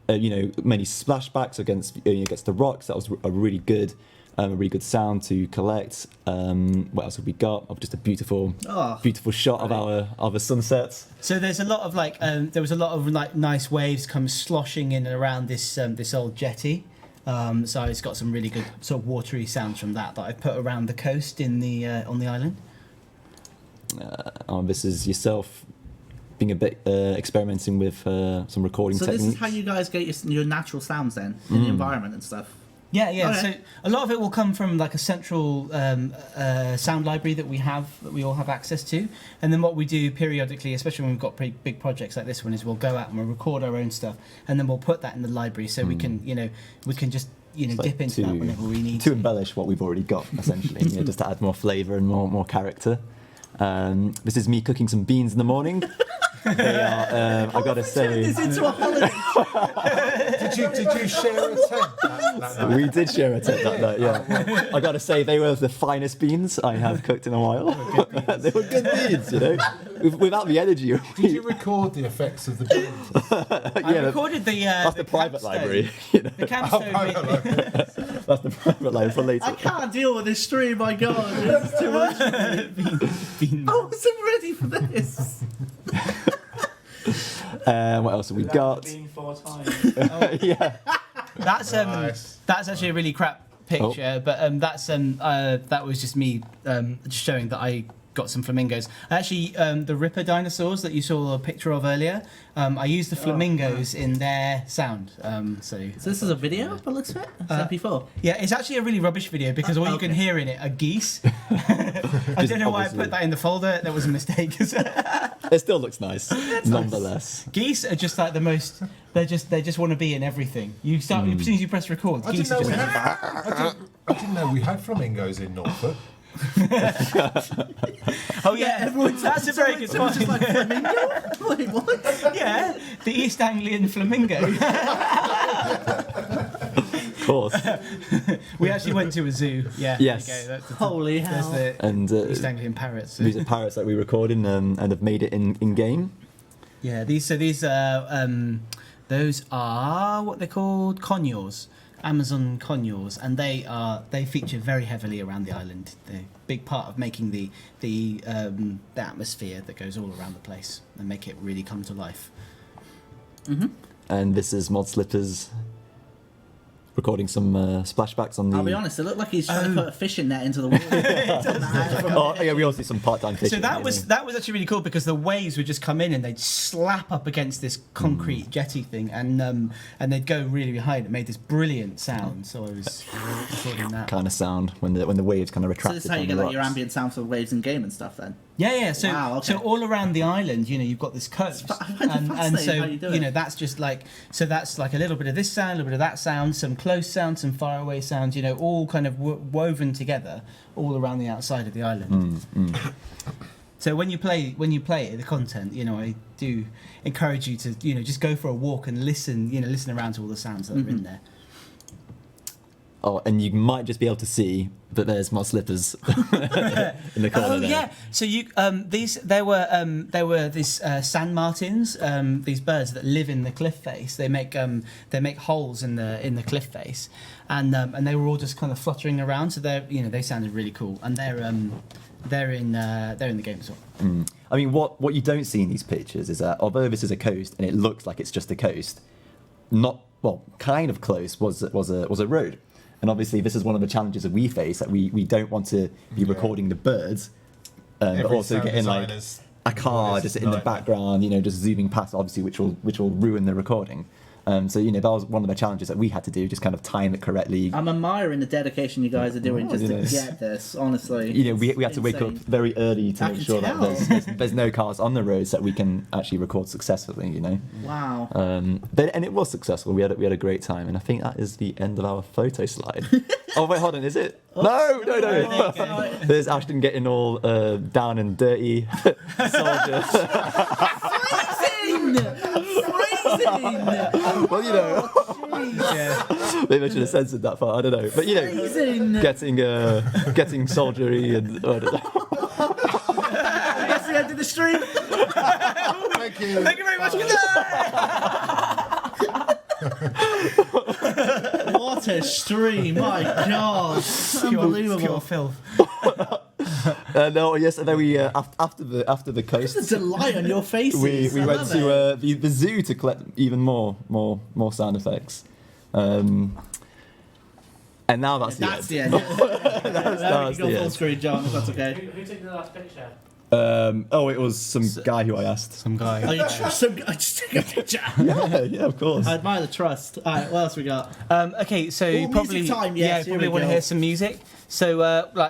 splashbacks against the rocks. That was a really good sound to collect. What else have we got? Of just a beautiful shot of our sunsets. So there's a lot of there was a lot of nice waves come sloshing in and around this old jetty. So it's got some really good sort of watery sounds from that I've put around the coast in the on the island. This is yourself being a bit experimenting with some recording techniques. So this is how you guys get your natural sounds then in the environment and stuff. Yeah. Okay. So a lot of it will come from like a central sound library that we all have access to, and then what we do periodically, especially when we've got pretty big projects like this one, is we'll go out and we'll record our own stuff, and then we'll put that in the library so we can just dip into that whenever we need to embellish what we've already got, essentially, just to add more flavour and more character. This is me cooking some beans in the morning. They are, I gotta say, This into a holiday. Did you share a tent that night? we did share a tent that night. Yeah, I gotta say they were the finest beans I have cooked in a while. They were good beans, without the energy. Did you record the effects of the beans? I recorded that's the private campstone. library. The campstone. That's the private library for later. I can't deal with this stream, my god. It's too much. I wasn't ready for this. What else have we got? Yeah. That's Nice. that's actually a really crap picture, but that was just me just showing that I got some flamingos. Actually, the Ripper dinosaurs that you saw a picture of earlier, I used the flamingos in their sound. So this is a video, by the looks of it? Is that before? yeah, it's actually a really rubbish video because all you can hear in it are geese. I don't know why I put that in the folder. That was a mistake. It still looks nice, nonetheless. Geese are just like the most. They just want to be in everything. You start as soon as you press record. I Geese didn't, are know just. I didn't know we had flamingos in Norfolk. Oh yeah, that's a very good point. Just like flamingo? Wait, what? Yeah, the East Anglian flamingo. Of course. We actually went to a zoo. Yeah. Yes. There you go. That's Holy There's hell. the And East Anglian parrots. these are parrots that we recorded and have made it in game. Yeah, these those are what they're called, conures, Amazon conures, and they feature very heavily around the island. They're a big part of making the atmosphere that goes all around the place and make it really come to life. And this is Mod Slippers recording some splashbacks on the. I'll be honest, it looked like he's trying to put a fishing net into the water. Oh yeah, we also see some part-time fishing. So that was actually really cool because the waves would just come in and they'd slap up against this concrete jetty thing and they'd go really high and it made this brilliant sound. So I was recording that. kind of sound when the waves kind of So retracted. this is how you on get the like your rocks. ambient sound for the waves in game and stuff then? Yeah. So, Wow, okay. so all around the island, you've got this coast, I find it and fascinating so how you do it. that's just like that's like a little bit of this sound, a little bit of that sound, some close sounds, some far away sounds, all kind of woven together all around the outside of the island. So when you play the content, I do encourage you to just go for a walk and listen around to all the sounds that are in there. Oh, and you might just be able to see that there's Mod Slippers in the corner Oh there. yeah, so there were these sand martins, these birds that live in the cliff face. They make holes in the cliff face, and they were all just kind of fluttering around. So they sounded really cool, and they're in the game as well. I mean, what you don't see in these pictures is that although this is a coast and it looks like it's just a coast, kind of close was a road. And obviously, this is one of the challenges that we face, that we don't want to be recording the birds, but also getting like a car just in the background, just zooming past, obviously, which will ruin the recording. So that was one of the challenges that we had to do, just kind of time it correctly. I'm admiring the dedication you guys are doing just to get this, honestly. We had to wake up very early to make sure that there's no cars on the roads that we can actually record successfully. Wow. And it was successful. We had a great time, and I think that is the end of our photo slide. Oh wait, hold on, is it? No. There's Ashton getting all down and dirty. Soldier. Well, maybe I should have censored that part. I don't know, but getting soldiery and I don't know. That's the end of the stream. Thank you. Thank you very much. What a stream! My God, unbelievable. Pure filth. No, yes, and then we after the coast, The delight on your faces. we I went love to it. the zoo to collect even more sound effects. And now that's the end. the end. That's You go the full end. screen, John. If that's okay. Who took the last picture? It was some guy who I asked. Some guy. Oh, you trust him? I just take a picture. Yeah, of course. I admire the trust. All right, what else we got? Okay, so you Ooh, probably music time, yes, here probably we want to go. hear some music. So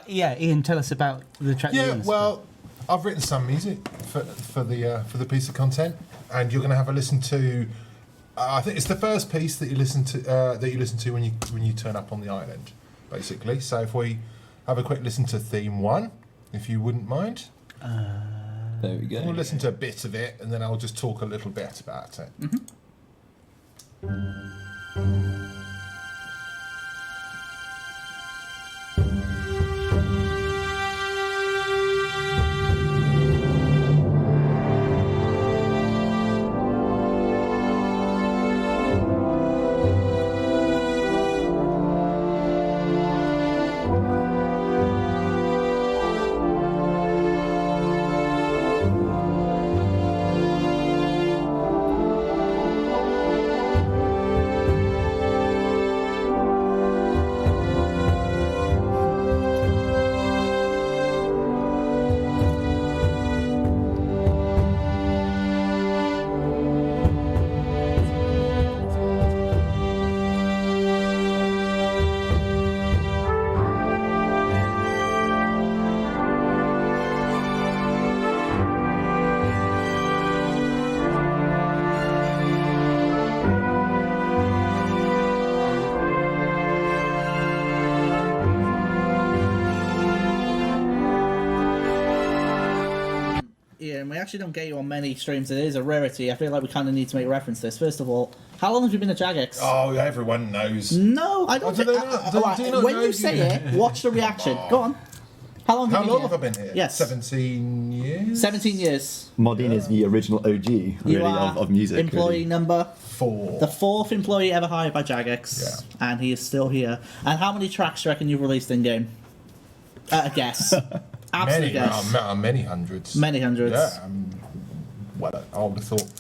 Ian, tell us about the track. you Yeah, want us well, I've written some music for the piece of content, and you're going to have a listen to. I think it's the first piece that you listen to when you turn up on the island, basically. So if we have a quick listen to theme 1, if you wouldn't mind. There we go. We'll listen to a bit of it, and then I'll just talk a little bit about it. and we actually don't get you on many streams. It is a rarity. I feel like we kind of need to make reference to this. First of all, how long have you been a Jagex? Oh, everyone knows. No, I don't do think. they not? Do you not when know? you say it, watch the reaction. Go on. How long How have you long been have I here? been here? Yes. 17 years? 17 years. Modine is the original OG, You really, are of music. employee really. number 4. the 4th employee ever hired by Jagex, Yeah. and he is still here. And how many tracks do you reckon you've released in game? At a guess. Absolute Many, guess. many hundreds. Many hundreds. Yeah. Well, I would have thought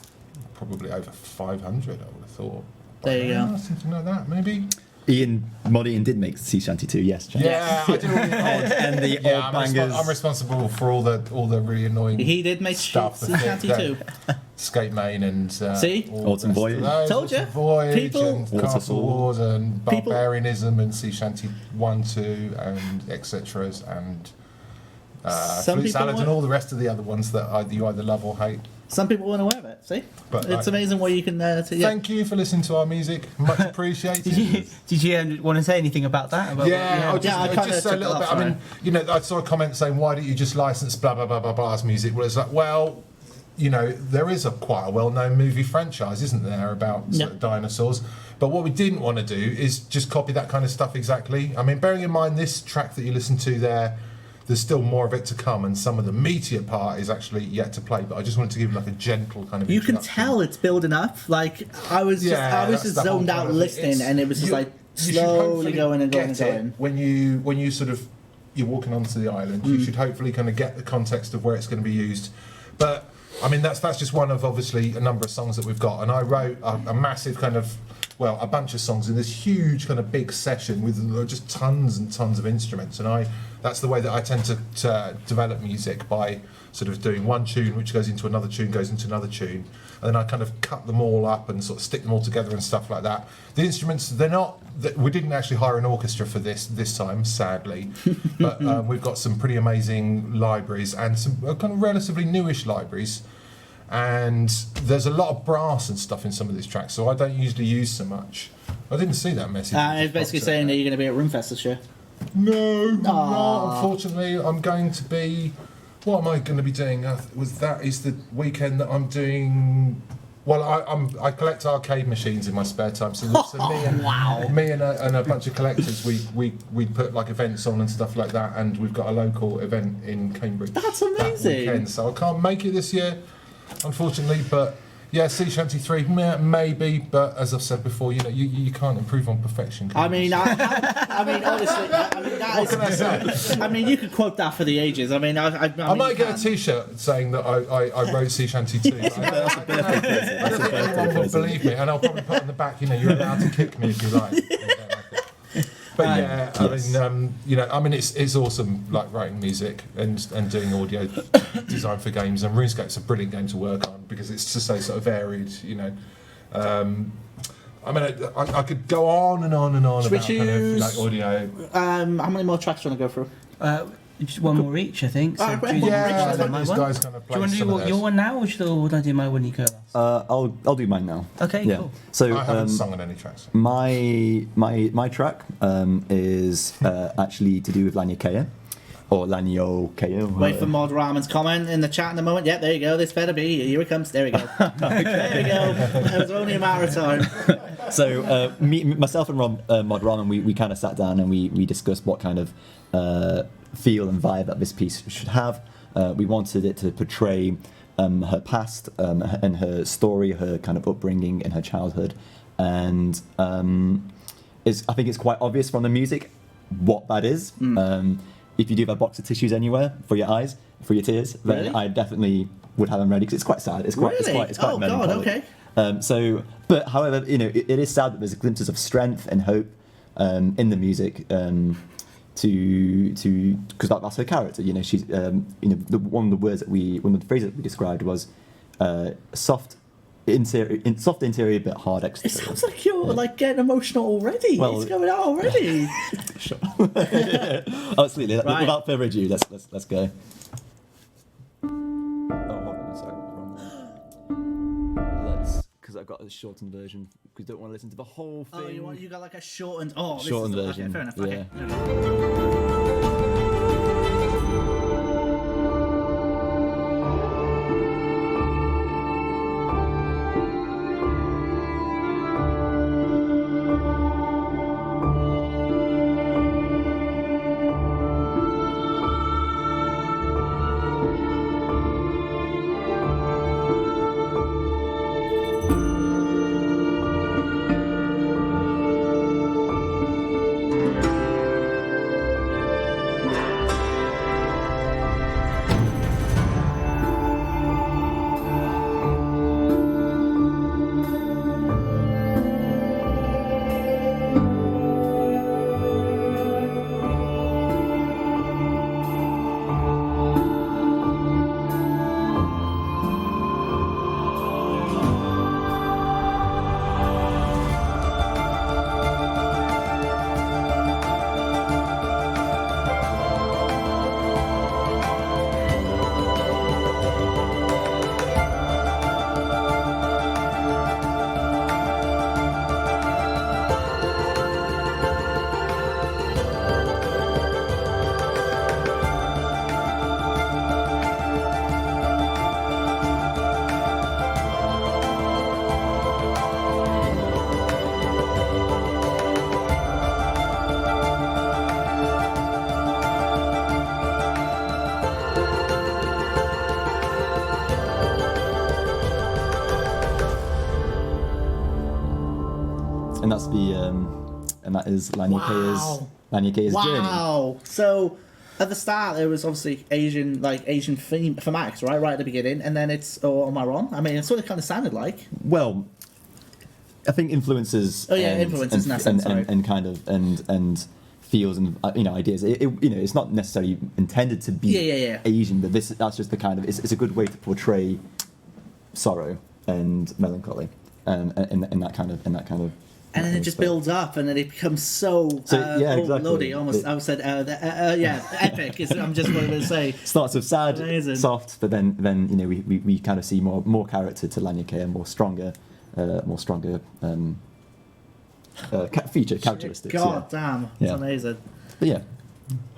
probably over 500. I would have thought. There you go. Something like that, maybe. Modine did make Sea Shanty 2, yes. Jack. Yeah, I do. And the Yeah, old bangers. I'm responsible for all the really annoying He did make stuff. Sea Shanty too. Skate Main and See? all the Autumn rest of Voyage. those. Told Autumn ya. Voyage People- and Castle Waterfall. Wars and People- Barbarianism and Sea Shanty 1, 2 and etc. and Some Flute people Salad and were- all the rest of the other ones that you either love or hate. Some people weren't aware of it. See? But, It's like, amazing what you can. Yeah. Thank you for listening to our music. Much appreciated. Did you want to say anything about that? About Yeah, Yeah, I I'll kinda just say a took little it bit. off, I mean, you know, I saw a comment saying, "Why don't you just license blah blah blah blah blah's music?" Well, it's like, well, you know, there is quite a well-known movie franchise, isn't there, about sort of dinosaurs? But what we didn't want to do is just copy that kind of stuff exactly. I mean, bearing in mind this track that you listen to there, there's still more of it to come, and some of the meatier part is actually yet to play. But I just wanted to give like a gentle kind of. You can introduction. tell it's building up. Like I was that's just the whole zoned kind out of thing. listening, It's- and it was just you- like you should slowly hopefully going and going and get it going. when you sort of you're walking onto the island. You should hopefully kind of get the context of where it's going to be used. But I mean, that's just one of obviously a number of songs that we've got, and I wrote a massive kind of. Well, a bunch of songs in this huge kind of big session with just tons and tons of instruments, and that's the way that I tend to develop music, by sort of doing one tune which goes into another tune, goes into another tune, and then I kind of cut them all up and sort of stick them all together and stuff like that. The instruments, we didn't actually hire an orchestra for this time, sadly, but we've got some pretty amazing libraries and some kind of relatively newish libraries. And there's a lot of brass and stuff in some of these tracks, so I don't usually use so much. I didn't see that message. It's basically saying that you're going to be at RuneFest this year. No, unfortunately, I'm going to be. What am I going to be doing? That is the weekend that I'm doing. Well, I collect arcade machines in my spare time. So me and a bunch of collectors, we put like events on and stuff like that, and we've got a local event in Cambridge. That's amazing. That weekend, so I can't make it this year, unfortunately, but. Yeah, Sea Shanty 3, maybe, but as I've said before, you know, you can't improve on perfection. Can I you? mean, honestly, that What can I say? I mean, you could quote that for the ages. I mean, I might get a T-shirt saying that I wrote Sea Shanty 2. I don't think anyone will believe me, and I'll probably put on the back, you know, you're allowed to kick me if you like. But yeah, I mean, you know, I mean, it's awesome, like writing music and doing audio design for games. And RuneScape's a brilliant game to work on because it's just so sort of varied, you know. I mean, I could go on and on and on Should we about kind of choose- like audio. how many more tracks do you want to go through? Just one more each, I think. So Alright, do one you- more Yeah, each, I that's think my these one? guys kind of Do you play want to some do of your those. one now, or should I do my one you go last? I'll do mine now. Okay, Yeah. cool. So I haven't sung on any tracks. my track is actually to do with Laniakea, or Laniokea. Wait for Mod Ramon's comment in the chat in a moment. Yep, there you go. This better be. Here it comes. There we go. There we go. It was only a matter of time. So myself and Mod Ramen, we kind of sat down and we discussed what kind of feel and vibe that this piece should have. We wanted it to portray her past and her story, her kind of upbringing in her childhood, and I think it's quite obvious from the music what that is. If you do have a box of tissues anywhere for your eyes, for your tears, then Really? I definitely would have them ready because it's quite sad. It's quite Really? it's quite Oh, God, melancholic. okay. But however, you know, it is sad that there's glimpses of strength and hope in the music. Because that's her character. You know, she's one of the phrases that we described was soft interior but hard It exterior. sounds like you're like getting emotional already. Well- It's going out already. Absolutely. Right. Without further ado, let's go. Oh, hold on a second. Wrong one. Because I've got a shortened version. Because don't want to listen to the whole thing. Oh, you got like a shortened. Oh, this Shortened is, version, Okay, fair enough. yeah. Okay. and that's the and that is Lanyakea's journey. Wow. So at the start, there was obviously Asian thematics, right at the beginning, and then it's. Or am I wrong? I mean, it's what it kind of sounded like. Well, I think influences. Oh yeah, influences. And kind of and feels and ideas. It's not necessarily intended to be Asian, but that's just the kind of. It's a good way to portray sorrow and melancholy, in that kind of. And then it just builds up, and then it becomes exactly. Almost, I said, epic. I'm just going to say. Starts with sad, Amazing. soft, but then we kind of see more character to Lanyakea, more stronger characteristics. God damn, it's amazing. But yeah,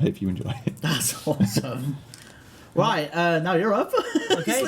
I hope you enjoy it. That's awesome. Right, now you're up. Okay.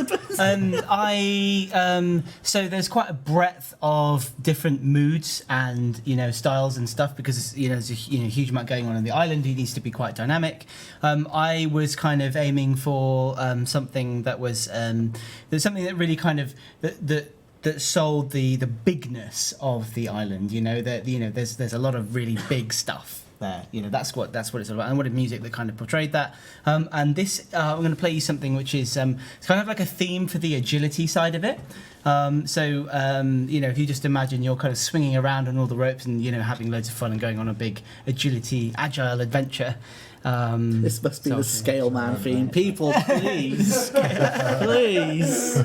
So there's quite a breadth of different moods and styles and stuff because there's a huge amount going on the island. It needs to be quite dynamic. I was kind of aiming for something that was something that really kind of that sold the bigness of the island. There's a lot of really big stuff there. That's what it's all about. And I wanted music that kind of portrayed that. And this, I'm going to play you something which is it's kind of like a theme for the agility side of it. If you just imagine you're kind of swinging around on all the ropes and having loads of fun and going on a big agile adventure. This must be the Scale Man theme. People, please, please.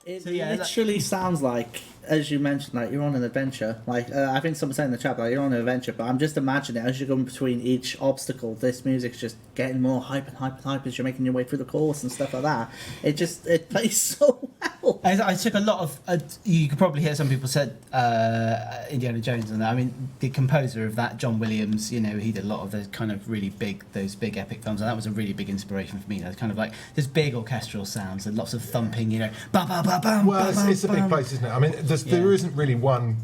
It literally sounds like, as you mentioned, like you're on an adventure. Like I think someone said in the chat, like you're on an adventure. But I'm just imagining as you're going between each obstacle, this music's just getting more hype and hype and hype as you're making your way through the course and stuff like that. It plays so well. I took a lot of. You could probably hear some people said Indiana Jones and that. I mean, the composer of that, John Williams. He did a lot of those kind of really big epic films, and that was a really big inspiration for me. There's kind of like there's big orchestral sounds and lots of thumping. Bam, bam, bam, bam. Well, bam, it's a big bam. place, isn't it? I mean, there isn't really one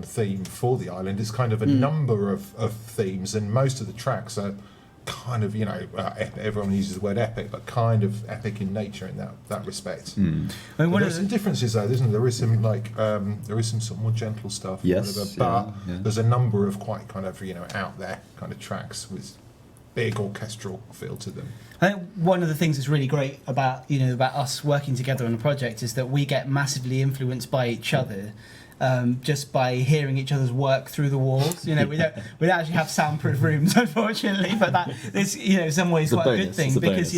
theme for the island. It's kind of a number of themes, and most of the tracks are kind of everyone uses the word epic, but kind of epic in nature in that respect. I mean, there's some differences though, isn't there? There is some there is some sort of more gentle stuff. Yes, but there's a number of quite kind of out there kind of tracks with big orchestral feel to them. I think one of the things that's really great about about us working together on a project is that we get massively influenced by each other. Just by hearing each other's work through the walls, we don't actually have soundproof rooms, unfortunately. But that is, in some ways, quite a good thing because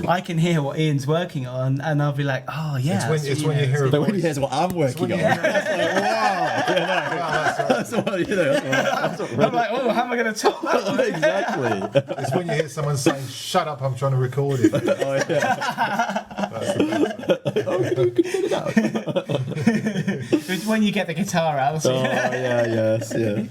I can hear what Ian's working on, and I'll be like, oh yeah. It's when you hear. But when he hears what I'm working on, that's what I'm like, oh, how am I going to top that one? Exactly. It's when you hear someone saying, "Shut up, I'm trying to record it." Oh yeah. It's when you get the guitar out. Oh yeah, yes, yeah.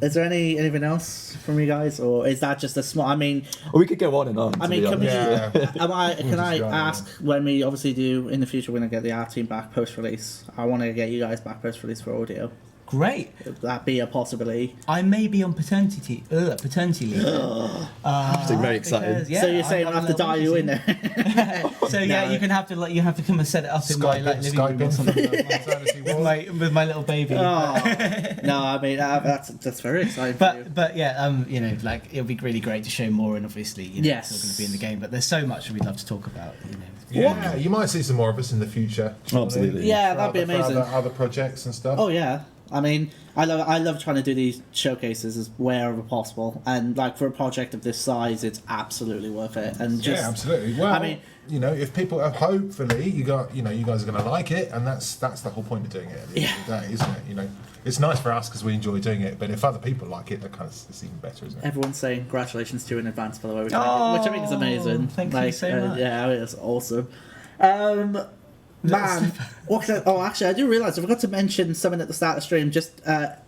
Is there anything else from you guys, or is that just a small? I mean, we could go on and on. I mean, can I ask when we obviously do in the future? We're gonna get the art team back post release. I want to get you guys back post release for audio. Great. Would that be a possibility? I may be on paternity leave. Very excited. Because, yeah, So you're saying I'm I'll have to dial you in there? So yeah, you can have to you have to come and set it up in my living room or something with my little baby. Oh, no, I mean that's very exciting. for you. But yeah, you know, like it'll be really great to show more, and obviously, you know, Yes. it's all going to be in the game. But there's so much we'd love to talk about. You know. Yeah, you might see some more of us in the future. Absolutely. Yeah, For that'd be other- amazing. For other projects and stuff. Oh yeah, I mean, I love trying to do these showcases as wherever possible, and like for a project of this size, it's absolutely worth it. And just, Yeah, absolutely. Well, I mean, you know, if people hopefully you guys are going to like it, and that's the whole point of doing it at the end of the day, isn't it? You know, it's nice for us because we enjoy doing it, but if other people like it, it's even better, isn't it? everyone's saying congratulations to you in advance, by the way, which I think is amazing. Thank you so much. Yeah, I mean, it's awesome. Man, actually, I do realise I forgot to mention something at the start of the stream, just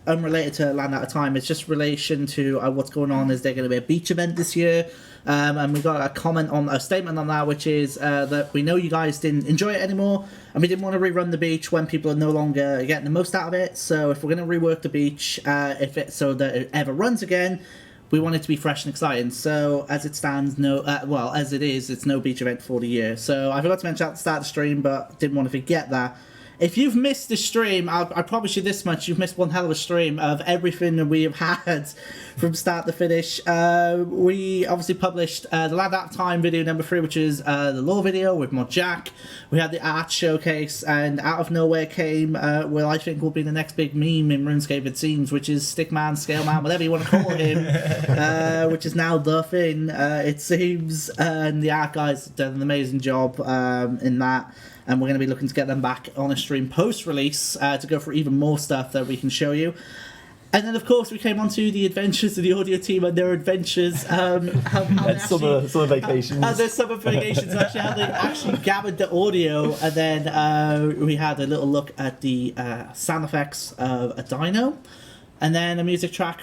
unrelated to Land Out of Time. It's just relation to what's going on. Is there going to be a beach event this year? And we got a statement on that, which is that we know you guys didn't enjoy it anymore, and we didn't want to rerun the beach when people are no longer getting the most out of it. So if we're going to rework the beach, so that it ever runs again, we want it to be fresh and exciting. So as it stands, as it is, it's no beach event for the year. So I forgot to mention at the start of the stream, but didn't want to forget that. If you've missed the stream, I promise you this much, you've missed one hell of a stream of everything that we have had from start to finish. We obviously published the Land Out of Time video number 3, which is the lore video with Mod Jack. We had the art showcase, and out of nowhere came, I think will be the next big meme in RuneScape, it seems, which is Stickman, Scaleman, whatever you want to call him, which is now the thing, it seems. And the art guys have done an amazing job in that. And we're going to be looking to get them back on a stream post-release to go for even more stuff that we can show you. And then, of course, we came on to the adventures of the audio team and their adventures. Summer vacations. There's summer vacations, actually, how they actually gathered the audio. And then we had a little look at the sound effects of a dino. And then a music track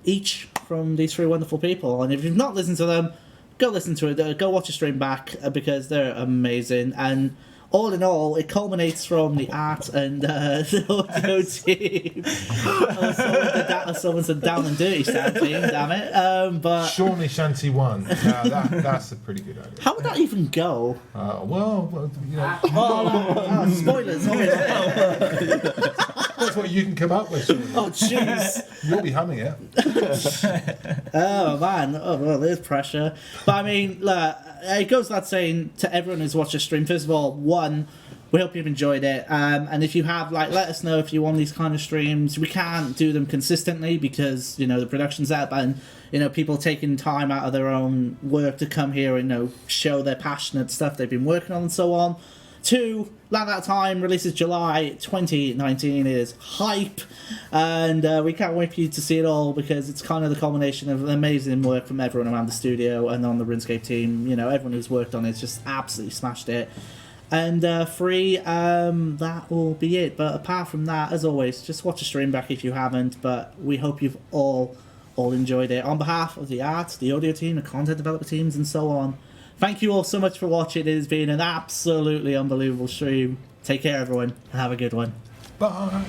each from these 3 wonderful people. And if you've not listened to them, go listen to it. Go watch the stream back because they're amazing. And all in all, it culminates from the art and the audio team. Someone said down and dirty sound team, damn it. But Shawnee Shanty 1. That's a pretty good idea. how would that even go? Well, you know, Spoilers. that's what you can come up with, Shawnee. Oh, jeez. You'll be humming it. Oh, man. Oh, well, there's pressure. But, I mean, look, it goes without saying to everyone who's watched the stream, first of all, one, we hope you've enjoyed it. And if you have, let us know if you want these kind of streams. We can't do them consistently because, the production's up and, people taking time out of their own work to come here and, show their passionate stuff they've been working on and so on. 2, Land Out of Time releases July 2019. It is hype, and we can't wait for you to see it all because it's kind of the culmination of amazing work from everyone around the studio and on the RuneScape team. Everyone who's worked on it's just absolutely smashed it. And 3, that will be it. But apart from that, as always, just watch the stream back if you haven't. But we hope you've all enjoyed it. On behalf of the art, the audio team, the content developer teams, and so on, thank you all so much for watching. It has been an absolutely unbelievable stream. Take care, everyone, and have a good one. Bye.